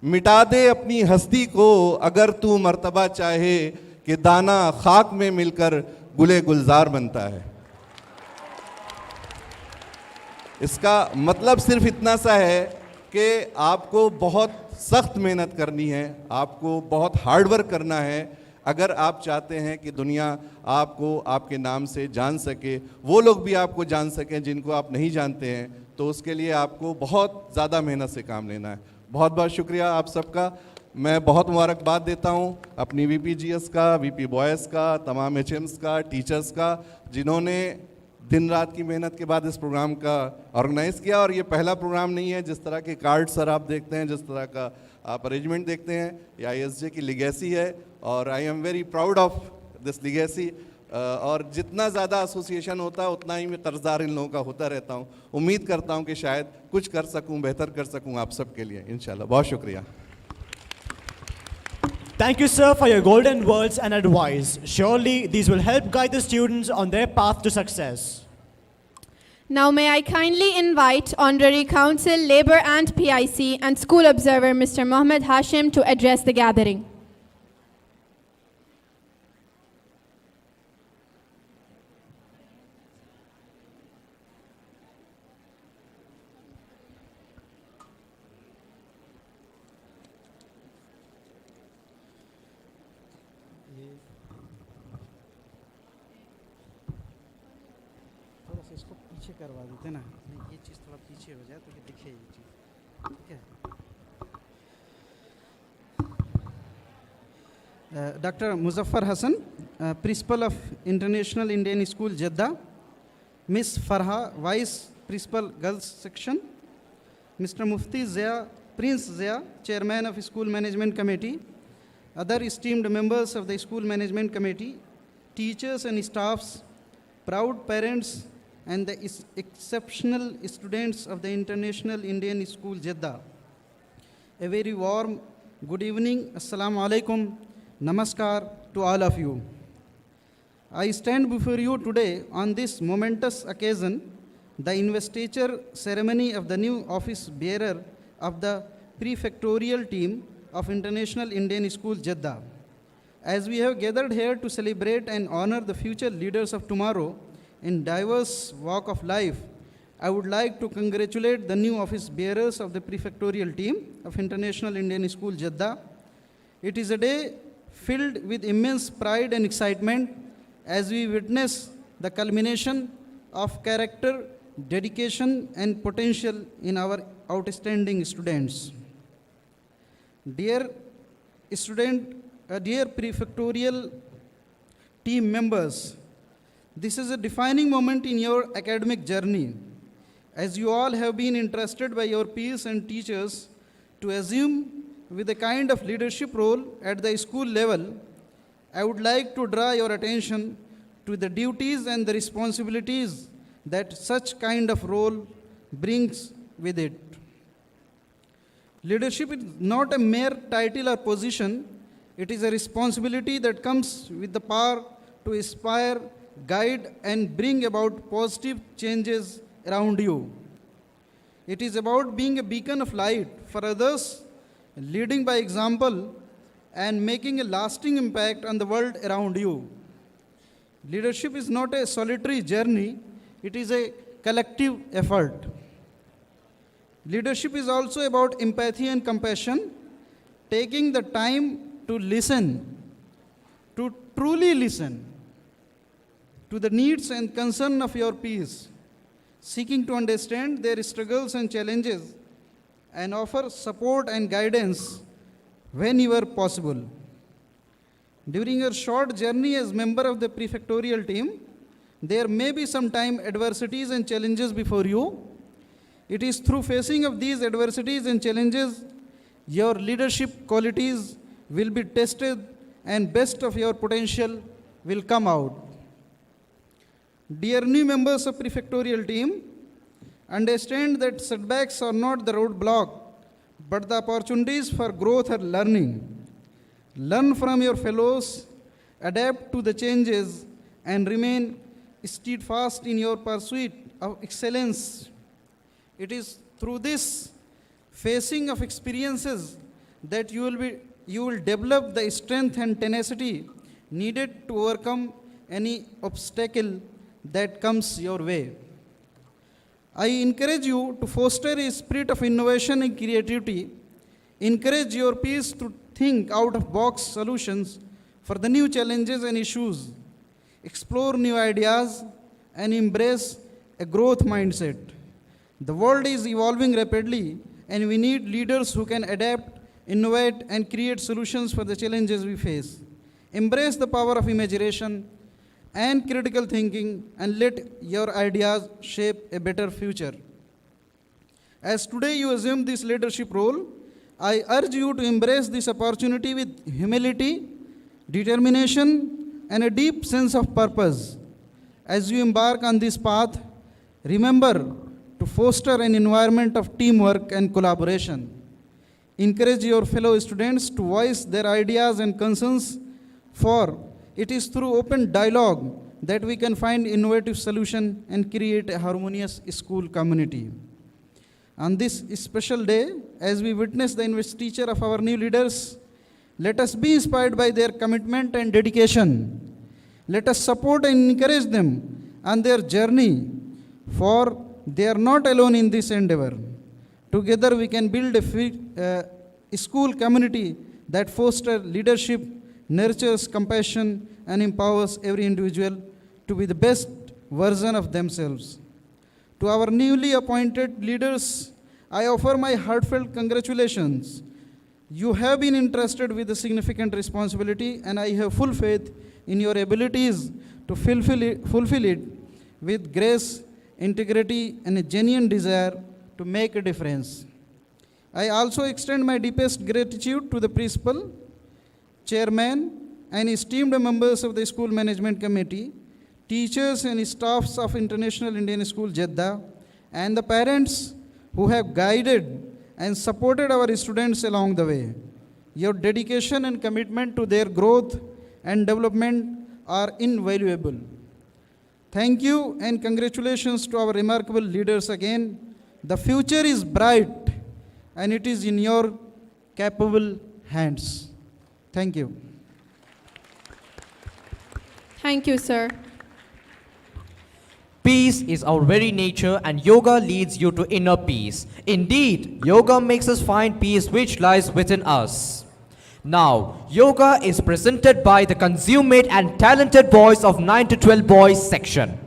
मिटा दे अपनी हस्ती को अगर तू मर्तबा चाहे, कि दाना खाक में मिलकर गुले गुलजार बनता है. इसका मतलब सिर्फ इतना सा है कि आपको बहुत सख्त मेहनत करनी है, आपको बहुत हार्ड वर्क करना है अगर आप चाहते हैं कि दुनिया आपको आपके नाम से जान सके, वो लोग भी आपको जान सकें जिनको आप नहीं जानते हैं, तो उसके लिए आपको बहुत ज़्यादा मेहनत से काम लेना है. बहुत बहुत शुक्रिया आप सबका. मैं बहुत मुबारकबाद देता हूँ अपनी VPGS का, VP बॉयज़ का, तमाम HMs का, टीचर्स का, जिन्होंने दिन रात की मेहनत के बाद इस प्रोग्राम का ऑर्गेनाइज़ किया. और ये पहला प्रोग्राम नहीं है. जिस तरह के कार्ड सर आप देखते हैं, जिस तरह का आप अरेंजमेंट देखते हैं, ये IISJ की लिगेसी है और I am very proud of this legacy. और जितना ज़्यादा एसोसिएशन होता है उतना ही मैं कर्जदार इन लोगों का होता रहता हूँ. उम्मीद करता हूँ कि शायद कुछ कर सकूँ, बेहतर कर सकूँ आप सबके लिए इंशाल्लाह. बहुत शुक्रिया. Thank you, sir, for your golden words and advice. Surely these will help guide the students on their path to success. Now may I kindly invite Honorary Council, Labour and PIC and School Observer Mr. Mohammed Hashim to address the gathering. इसको पीछे करवा देते ना, ये चीज़ थोड़ा पीछे हो जाए तो ये दिखे ये चीज़. ठीक है. Dr. Muzaffar Hassan, Principal of International Indian School, Jeddah. Miss Farha, Vice Principal, Girls Section. Mr. Mufti Zia, Prince Zia, Chairman of School Management Committee. Other esteemed members of the School Management Committee, teachers and staffs, proud parents, and the exceptional students of the International Indian School, Jeddah. A very warm good evening, Assalamu alaikum, Namaskar to all of you. I stand before you today on this momentous occasion, the investiture ceremony of the new office bearer of the prefectorial team of International Indian School, Jeddah. As we have gathered here to celebrate and honor the future leaders of tomorrow in diverse walk of life, I would like to congratulate the new office bearers of the prefectorial team of International Indian School, Jeddah. It is a day filled with immense pride and excitement as we witness the culmination of character, dedication, and potential in our outstanding students. Dear prefectorial team members, this is a defining moment in your academic journey, as you all have been entrusted by your peers and teachers to assume with a kind of leadership role at the school level. I would like to draw your attention to the duties and the responsibilities that such kind of role brings with it. Leadership is not a mere title or position. It is a responsibility that comes with the power to inspire, guide, and bring about positive changes around you. It is about being a beacon of light for others, leading by example, and making a lasting impact on the world around you. Leadership is not a solitary journey, it is a collective effort. Leadership is also about empathy and compassion, taking the time to listen, to truly listen to the needs and concern of your peers, seeking to understand their struggles and challenges, and offer support and guidance whenever possible. During your short journey as member of the prefectorial team, there may be some time adversities and challenges before you. It is through facing of these adversities and challenges, your leadership qualities will be tested and best of your potential will come out. Dear new members of prefectorial team, understand that setbacks are not the roadblock, but the opportunities for growth and learning. Learn from your fellows, adapt to the changes, and remain steadfast in your pursuit of excellence. It is through this facing of experiences that you will develop the strength and tenacity needed to overcome any obstacle that comes your way. I encourage you to foster a spirit of innovation and creativity. Encourage your peers to think out of box solutions for the new challenges and issues. Explore new ideas and embrace a growth mindset. The world is evolving rapidly, and we need leaders who can adapt, innovate, and create solutions for the challenges we face. Embrace the power of imagination and critical thinking, and let your ideas shape a better future. As today you assume this leadership role, I urge you to embrace this opportunity with humility, determination, and a deep sense of purpose. As you embark on this path, remember to foster an environment of teamwork and collaboration. Encourage your fellow students to voice their ideas and concerns, for it is through open dialogue that we can find innovative solutions and create a harmonious school community. On this special day, as we witness the investiture of our new leaders, let us be inspired by their commitment and dedication. Let us support and encourage them on their journey, for they are not alone in this endeavor. Together we can build a school community that fosters leadership, nurtures compassion, and empowers every individual to be the best version of themselves. To our newly appointed leaders, I offer my heartfelt congratulations. You have been entrusted with a significant responsibility, and I have full faith in your abilities to fulfill it with grace, integrity, and a genuine desire to make a difference. I also extend my deepest gratitude to the principal, chairman, and esteemed members of the school management committee, teachers and staffs of International Indian School, Jeddah, and the parents who have guided and supported our students along the way. Your dedication and commitment to their growth and development are invaluable. Thank you and congratulations to our remarkable leaders again. The future is bright, and it is in your capable hands. Thank you. Thank you, sir. Peace is our very nature, and yoga leads you to inner peace. Indeed, yoga makes us find peace which lies within us. Now, yoga is presented by the consummate and talented boys of 9 to 12 boys section.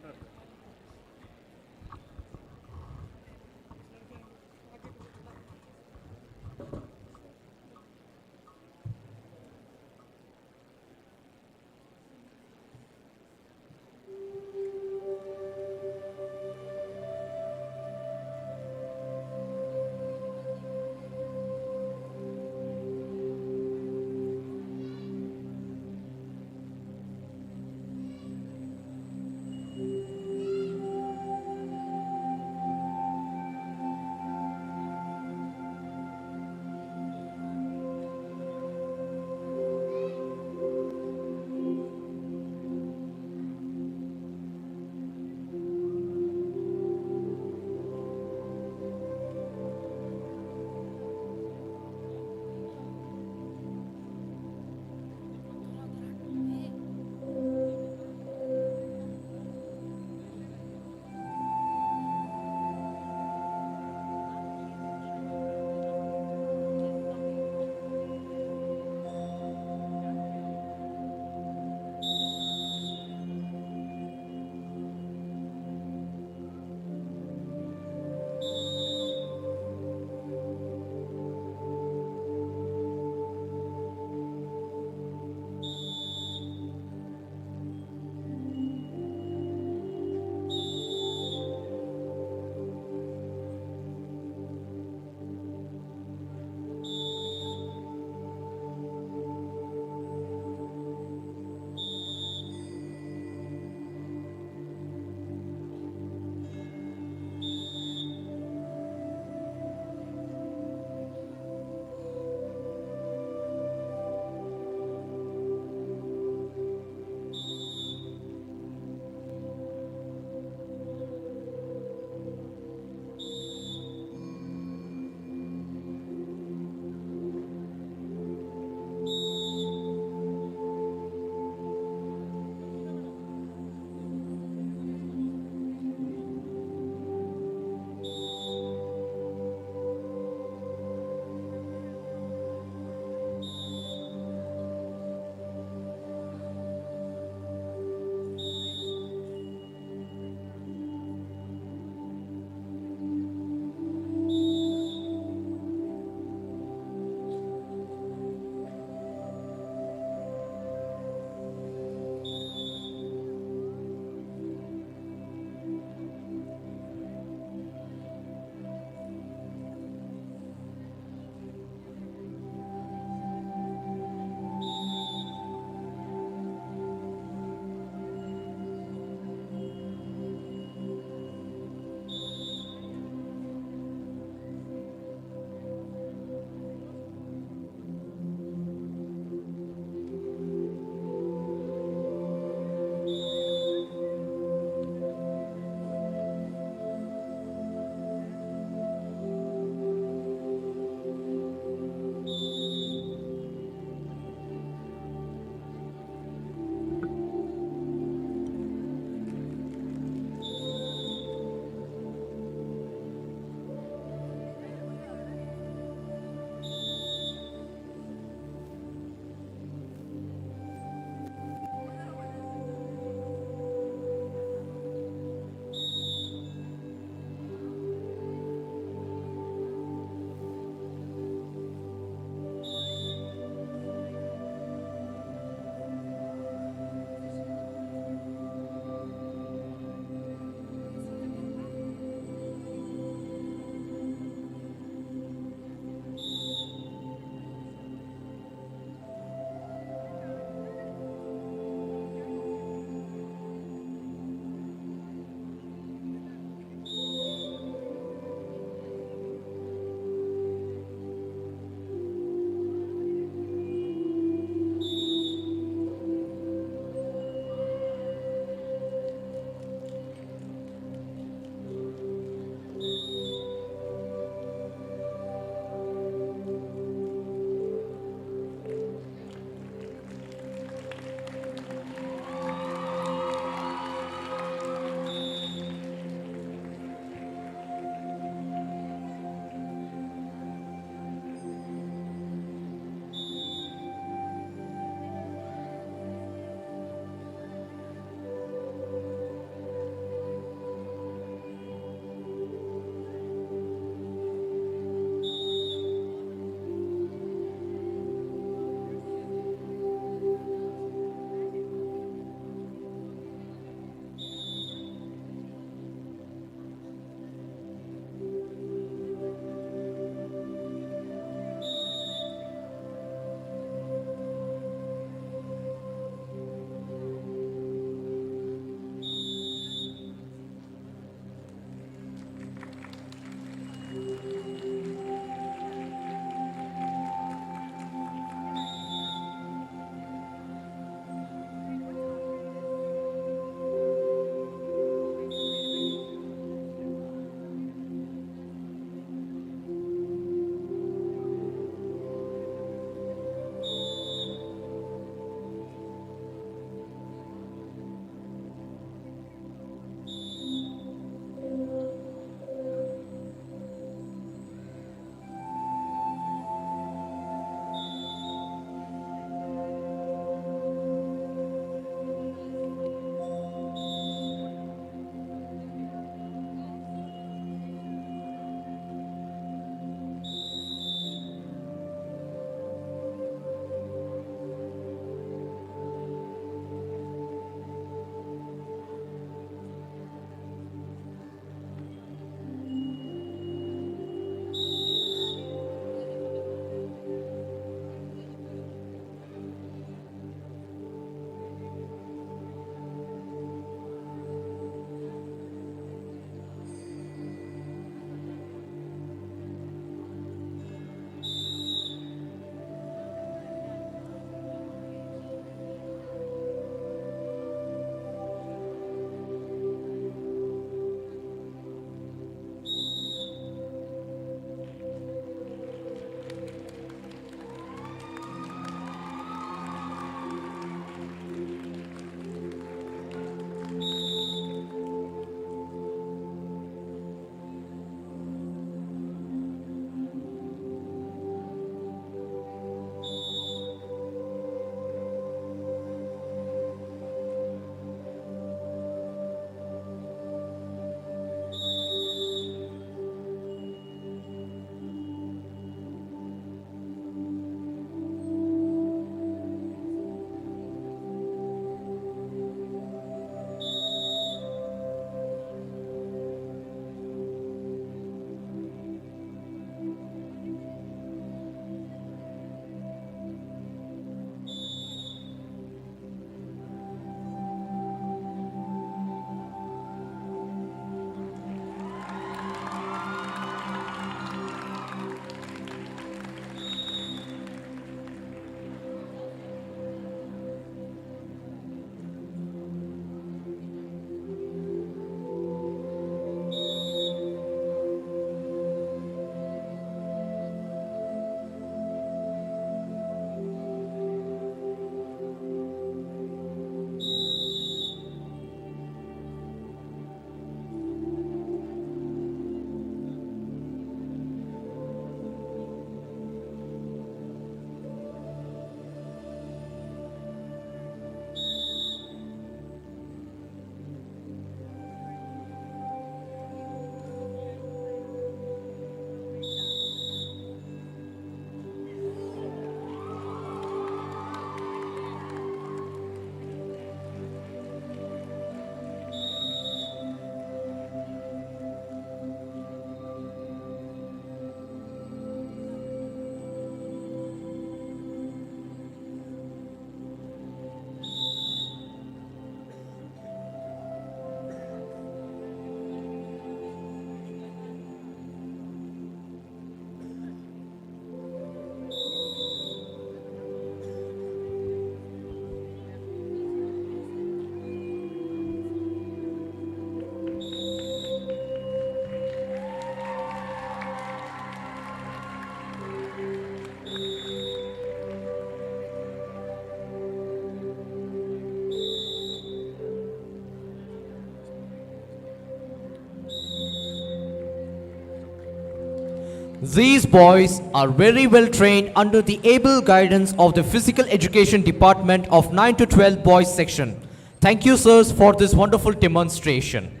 These boys are very well trained under the able guidance of the Physical Education Department of 9 to 12 Boys section. Thank you, sirs, for this wonderful demonstration.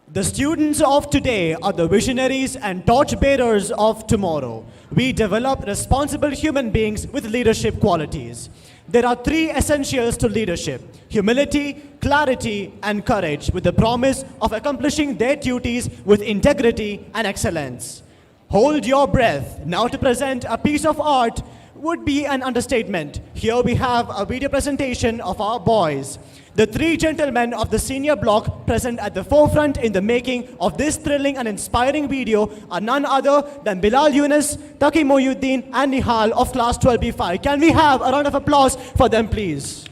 The students of today are the visionaries and torchbearers of tomorrow. We develop responsible human beings with leadership qualities. There are three essentials to leadership: humility, clarity, and courage, with the promise of accomplishing their duties with integrity and excellence. Hold your breath. Now to present a piece of art would be an understatement. Here we have a video presentation of our boys. The three gentlemen of the senior block present at the forefront in the making of this thrilling and inspiring video are none other than Bilal Yunus, Taqi Mohyuddin, and Nihal of class 12B5. Can we have a round of applause for them, please?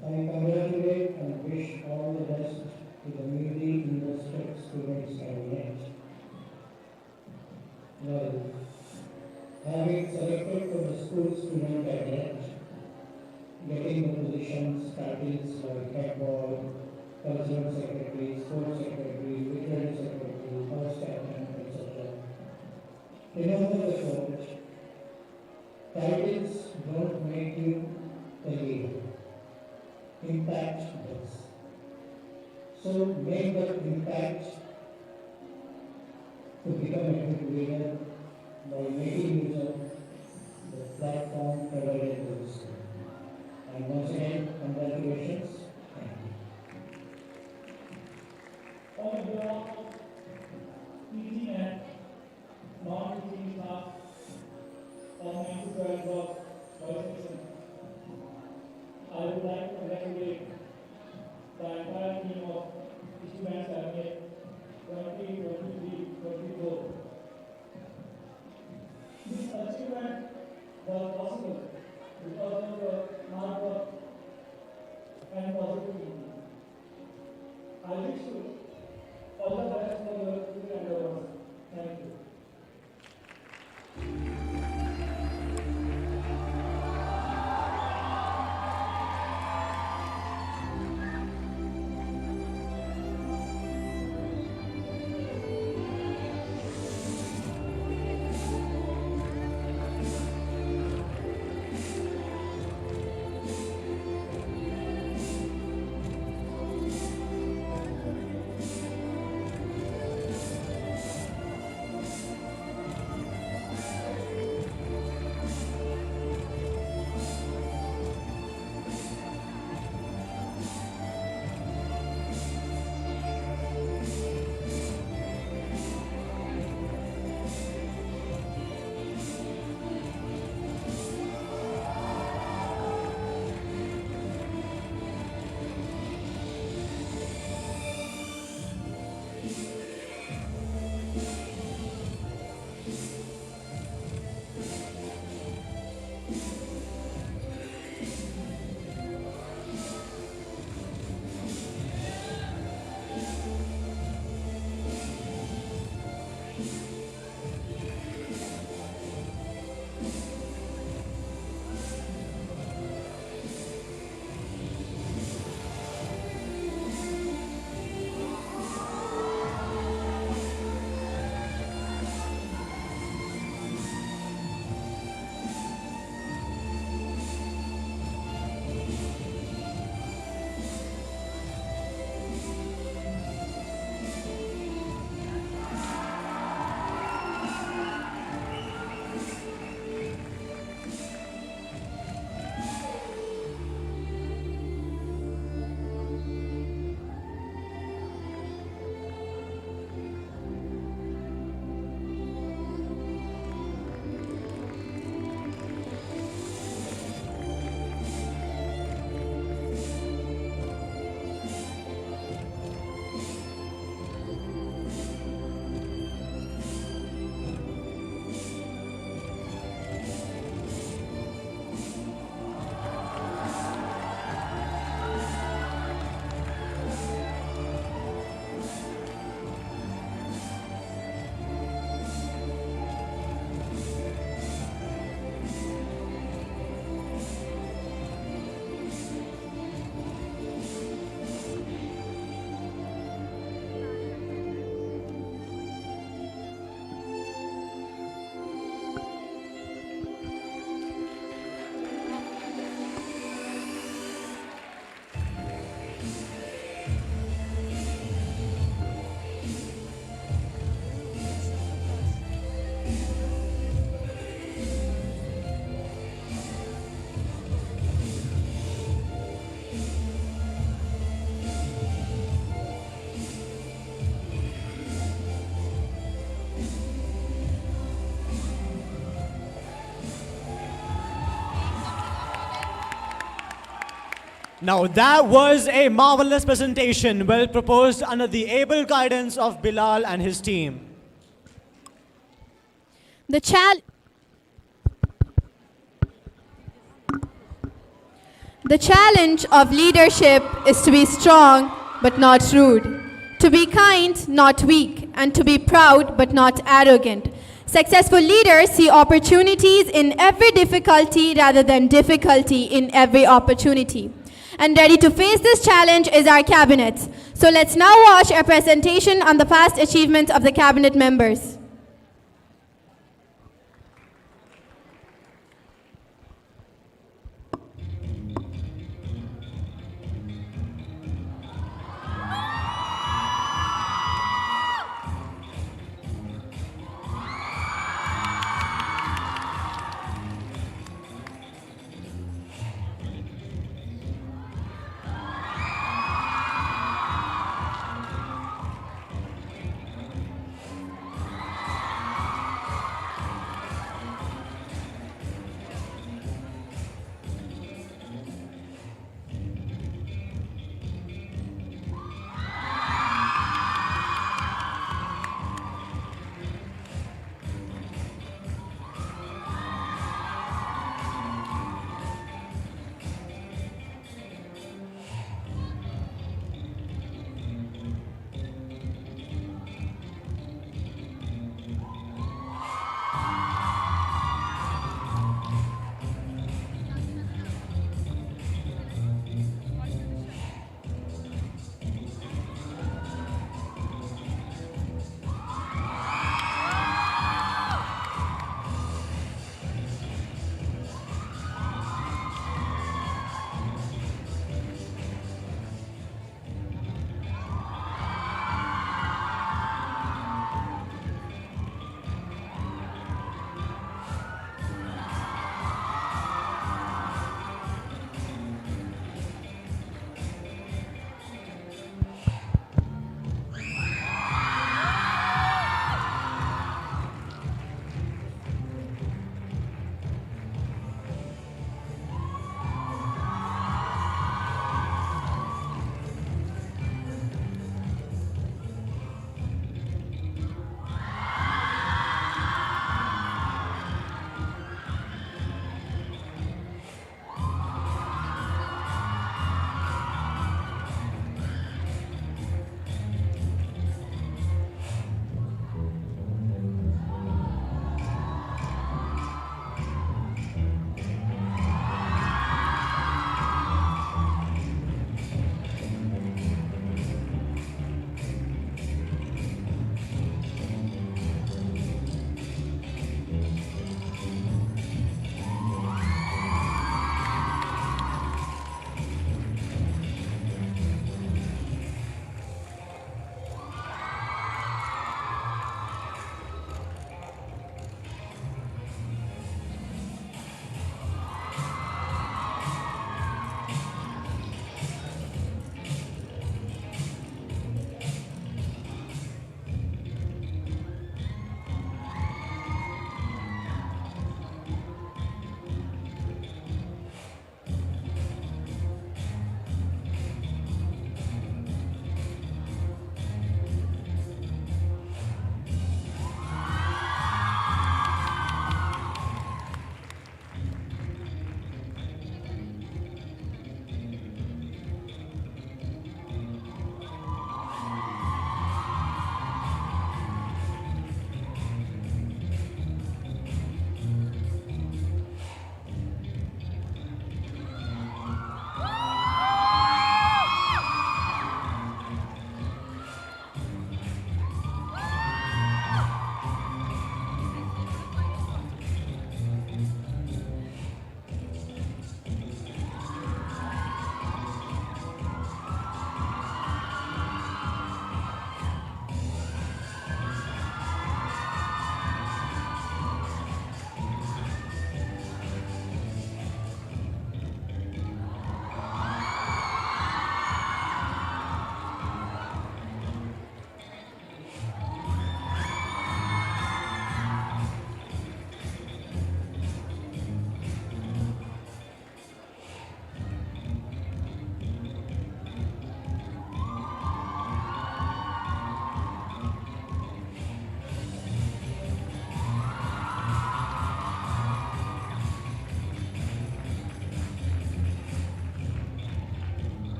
I congratulate and wish all the best to the newly invested students cabinet. Well, having selected for the school student cabinet, getting the positions, titles like head boy, cultural secretary, sports secretary, literary secretary, house captain, etc. Remember the quote, titles don't make you a leader. Impact does. So make the impact to become a good leader by making use of the platform provided to the school. And once again, congratulations. Thank you. On behalf of teaching and non-teaching staff of 9 to 12 block boys section, I would like to congratulate the entire team of Students Cabinet 2023-24. This achievement you. All the best for your future endeavors. Thank you. Now that was a marvelous presentation, well proposed under the able guidance of Bilal and his team. The challenge of leadership is to be strong but not rude, to be kind, not weak, and to be proud but not arrogant. Successful leaders see opportunities in every difficulty rather than difficulty in every opportunity. And ready to face this challenge is our cabinet. So let's now watch a presentation on the past achievements of the cabinet members.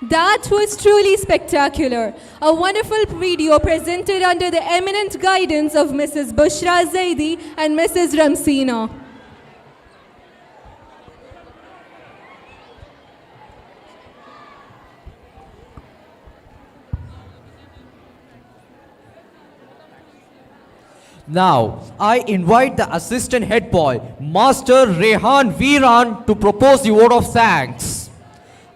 That was truly spectacular. A wonderful video presented under the eminent guidance of Mrs. Bushra Zaidi and Mrs. Ramsina. Now, I invite the assistant head boy, Master Rehan Viran, to propose the vote of thanks.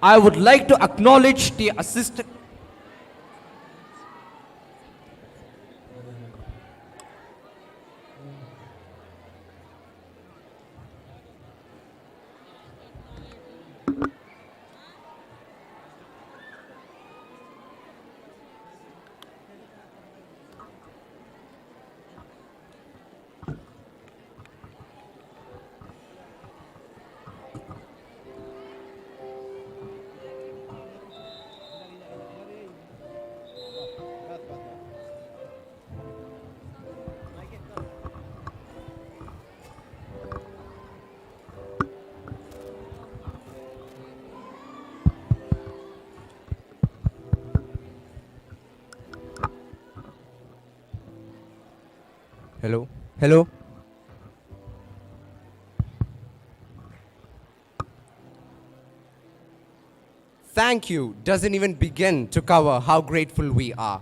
I would like to acknowledge the assistant. Hello? Hello? Thank you doesn't even begin to cover how grateful we are.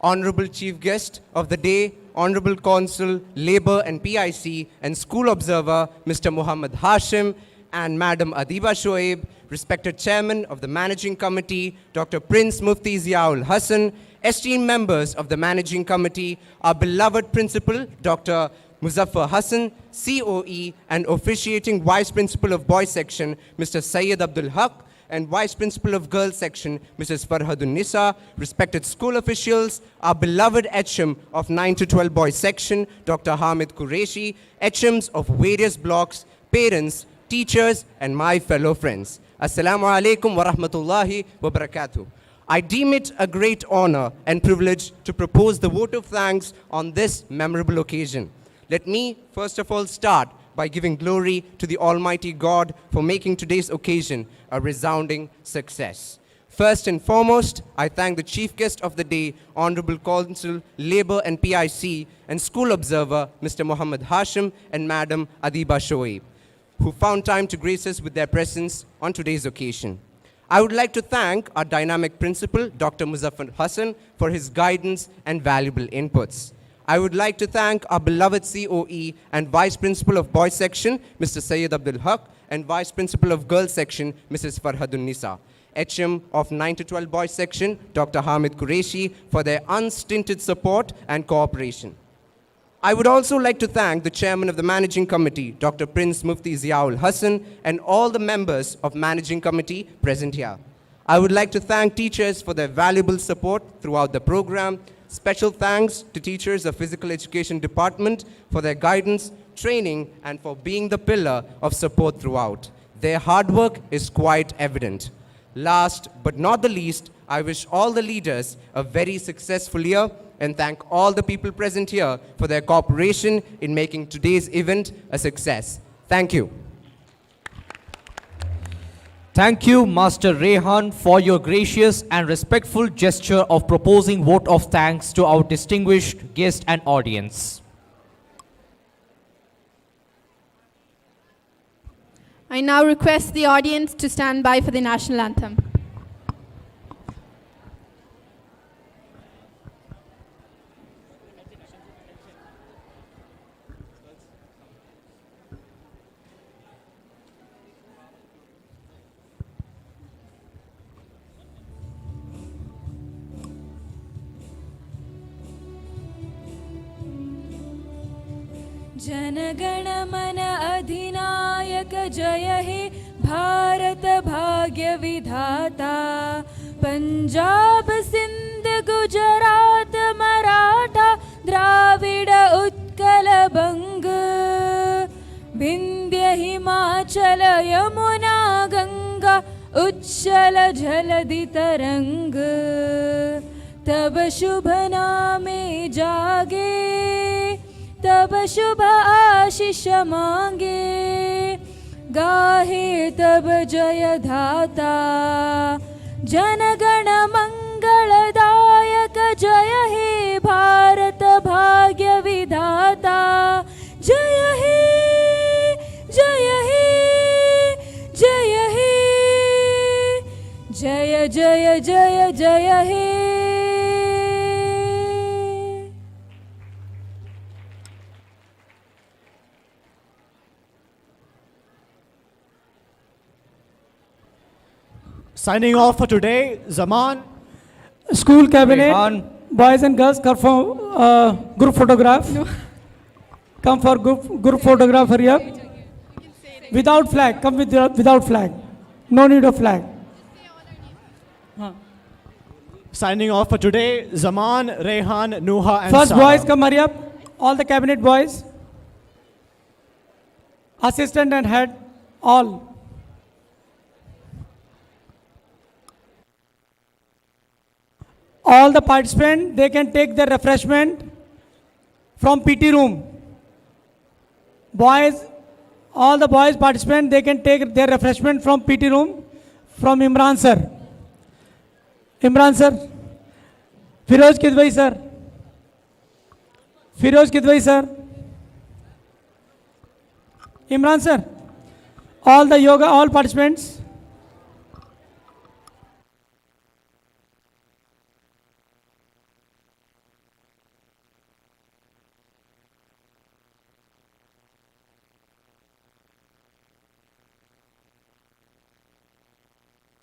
Honorable Chief Guest of the day, Honorable Consul, Labour and PIC and School Observer, Mr. Muhammad Hashim, and Madam Adiba Shoaib, respected Chairman of the Managing Committee, Dr. Prince Mufti Ziaul Hassan, esteemed members of the Managing Committee, our beloved Principal, Dr. Muzaffar Hassan, COE, and officiating Vice Principal of Boys Section, Mr. Sayyid Abdul Haq, and Vice Principal of Girls Section, Mrs. Farhadun Nisa, respected school officials, our beloved HM of 9 to 12 Boys Section, Dr. Hamid Qureshi, HMs of various blocks, parents, teachers, and my fellow friends. Assalamu alaikum wa rahmatullahi wa barakatuh. I deem it a great honor and privilege to propose the vote of thanks on this memorable occasion. Let me, first of all, start by giving glory to the Almighty God for making today's occasion a resounding success. First and foremost, I thank the Chief Guest of the day, Honorable Consul, Labour and PIC, and School Observer, Mr. Muhammad Hashim and Madam Adiba Shoaib, who found time to grace us with their presence on today's occasion. I would like to thank our dynamic principal, Dr. Muzaffar Hassan, for his guidance and valuable inputs. I would like to thank our beloved COE and Vice Principal of Boys Section, Mr. Sayyid Abdul Haq, and Vice Principal of Girls Section, Mrs. Farhadun Nisa. HM of 9 to 12 Boys Section, Dr. Hamid Qureshi, for their unstinted support and cooperation. I would also like to thank the Chairman of the Managing Committee, Dr. Prince Mufti Ziaul Hassan, and all the members of Managing Committee present here. I would like to thank teachers for their valuable support throughout the program. Special thanks to teachers of Physical Education Department for their guidance, training, and for being the pillar of support throughout. Their hard work is quite evident. Last but not the least, I wish all the leaders a very successful year and thank all the people present here for their cooperation in making today's event a success. Thank you. Thank you, Master Rehan, for your gracious and respectful gesture of proposing vote of thanks to our distinguished guest and audience. I now request the audience to stand by for the national anthem. जनगण मन अधिनायक जय हे भारत भाग्य विधाता पंजाब सिंध गुजरात मराठा द्राविड उत्कल बंग विंध्य हिमाचल यमुना गंगा उच्छल जलधि तरंग तब शुभ नामे जागे तब शुभ आशीष मांगे गाहे तब जय धाता जनगण मंगलदायक जय हे भारत भाग्य विधाता जय हे जय हे जय हे जय जय जय जय हे. Signing off for today, Zaman. School cabinet, boys and girls come for group photograph. Come for group photograph, hurry up. Without flag, come without flag. No need of flag. Signing off for today, Zaman, Rehan, Nuha and First Sarah. boys, come hurry up. All the cabinet boys. Assistant and head, all. All the participants, they can take their refreshment from PT room. Boys, all the boys participants, they can take their refreshment from PT room from Imran sir. Imran sir. Firoz Kidwai sir. Firoz Kidwai sir. Imran sir. All the yoga, all participants.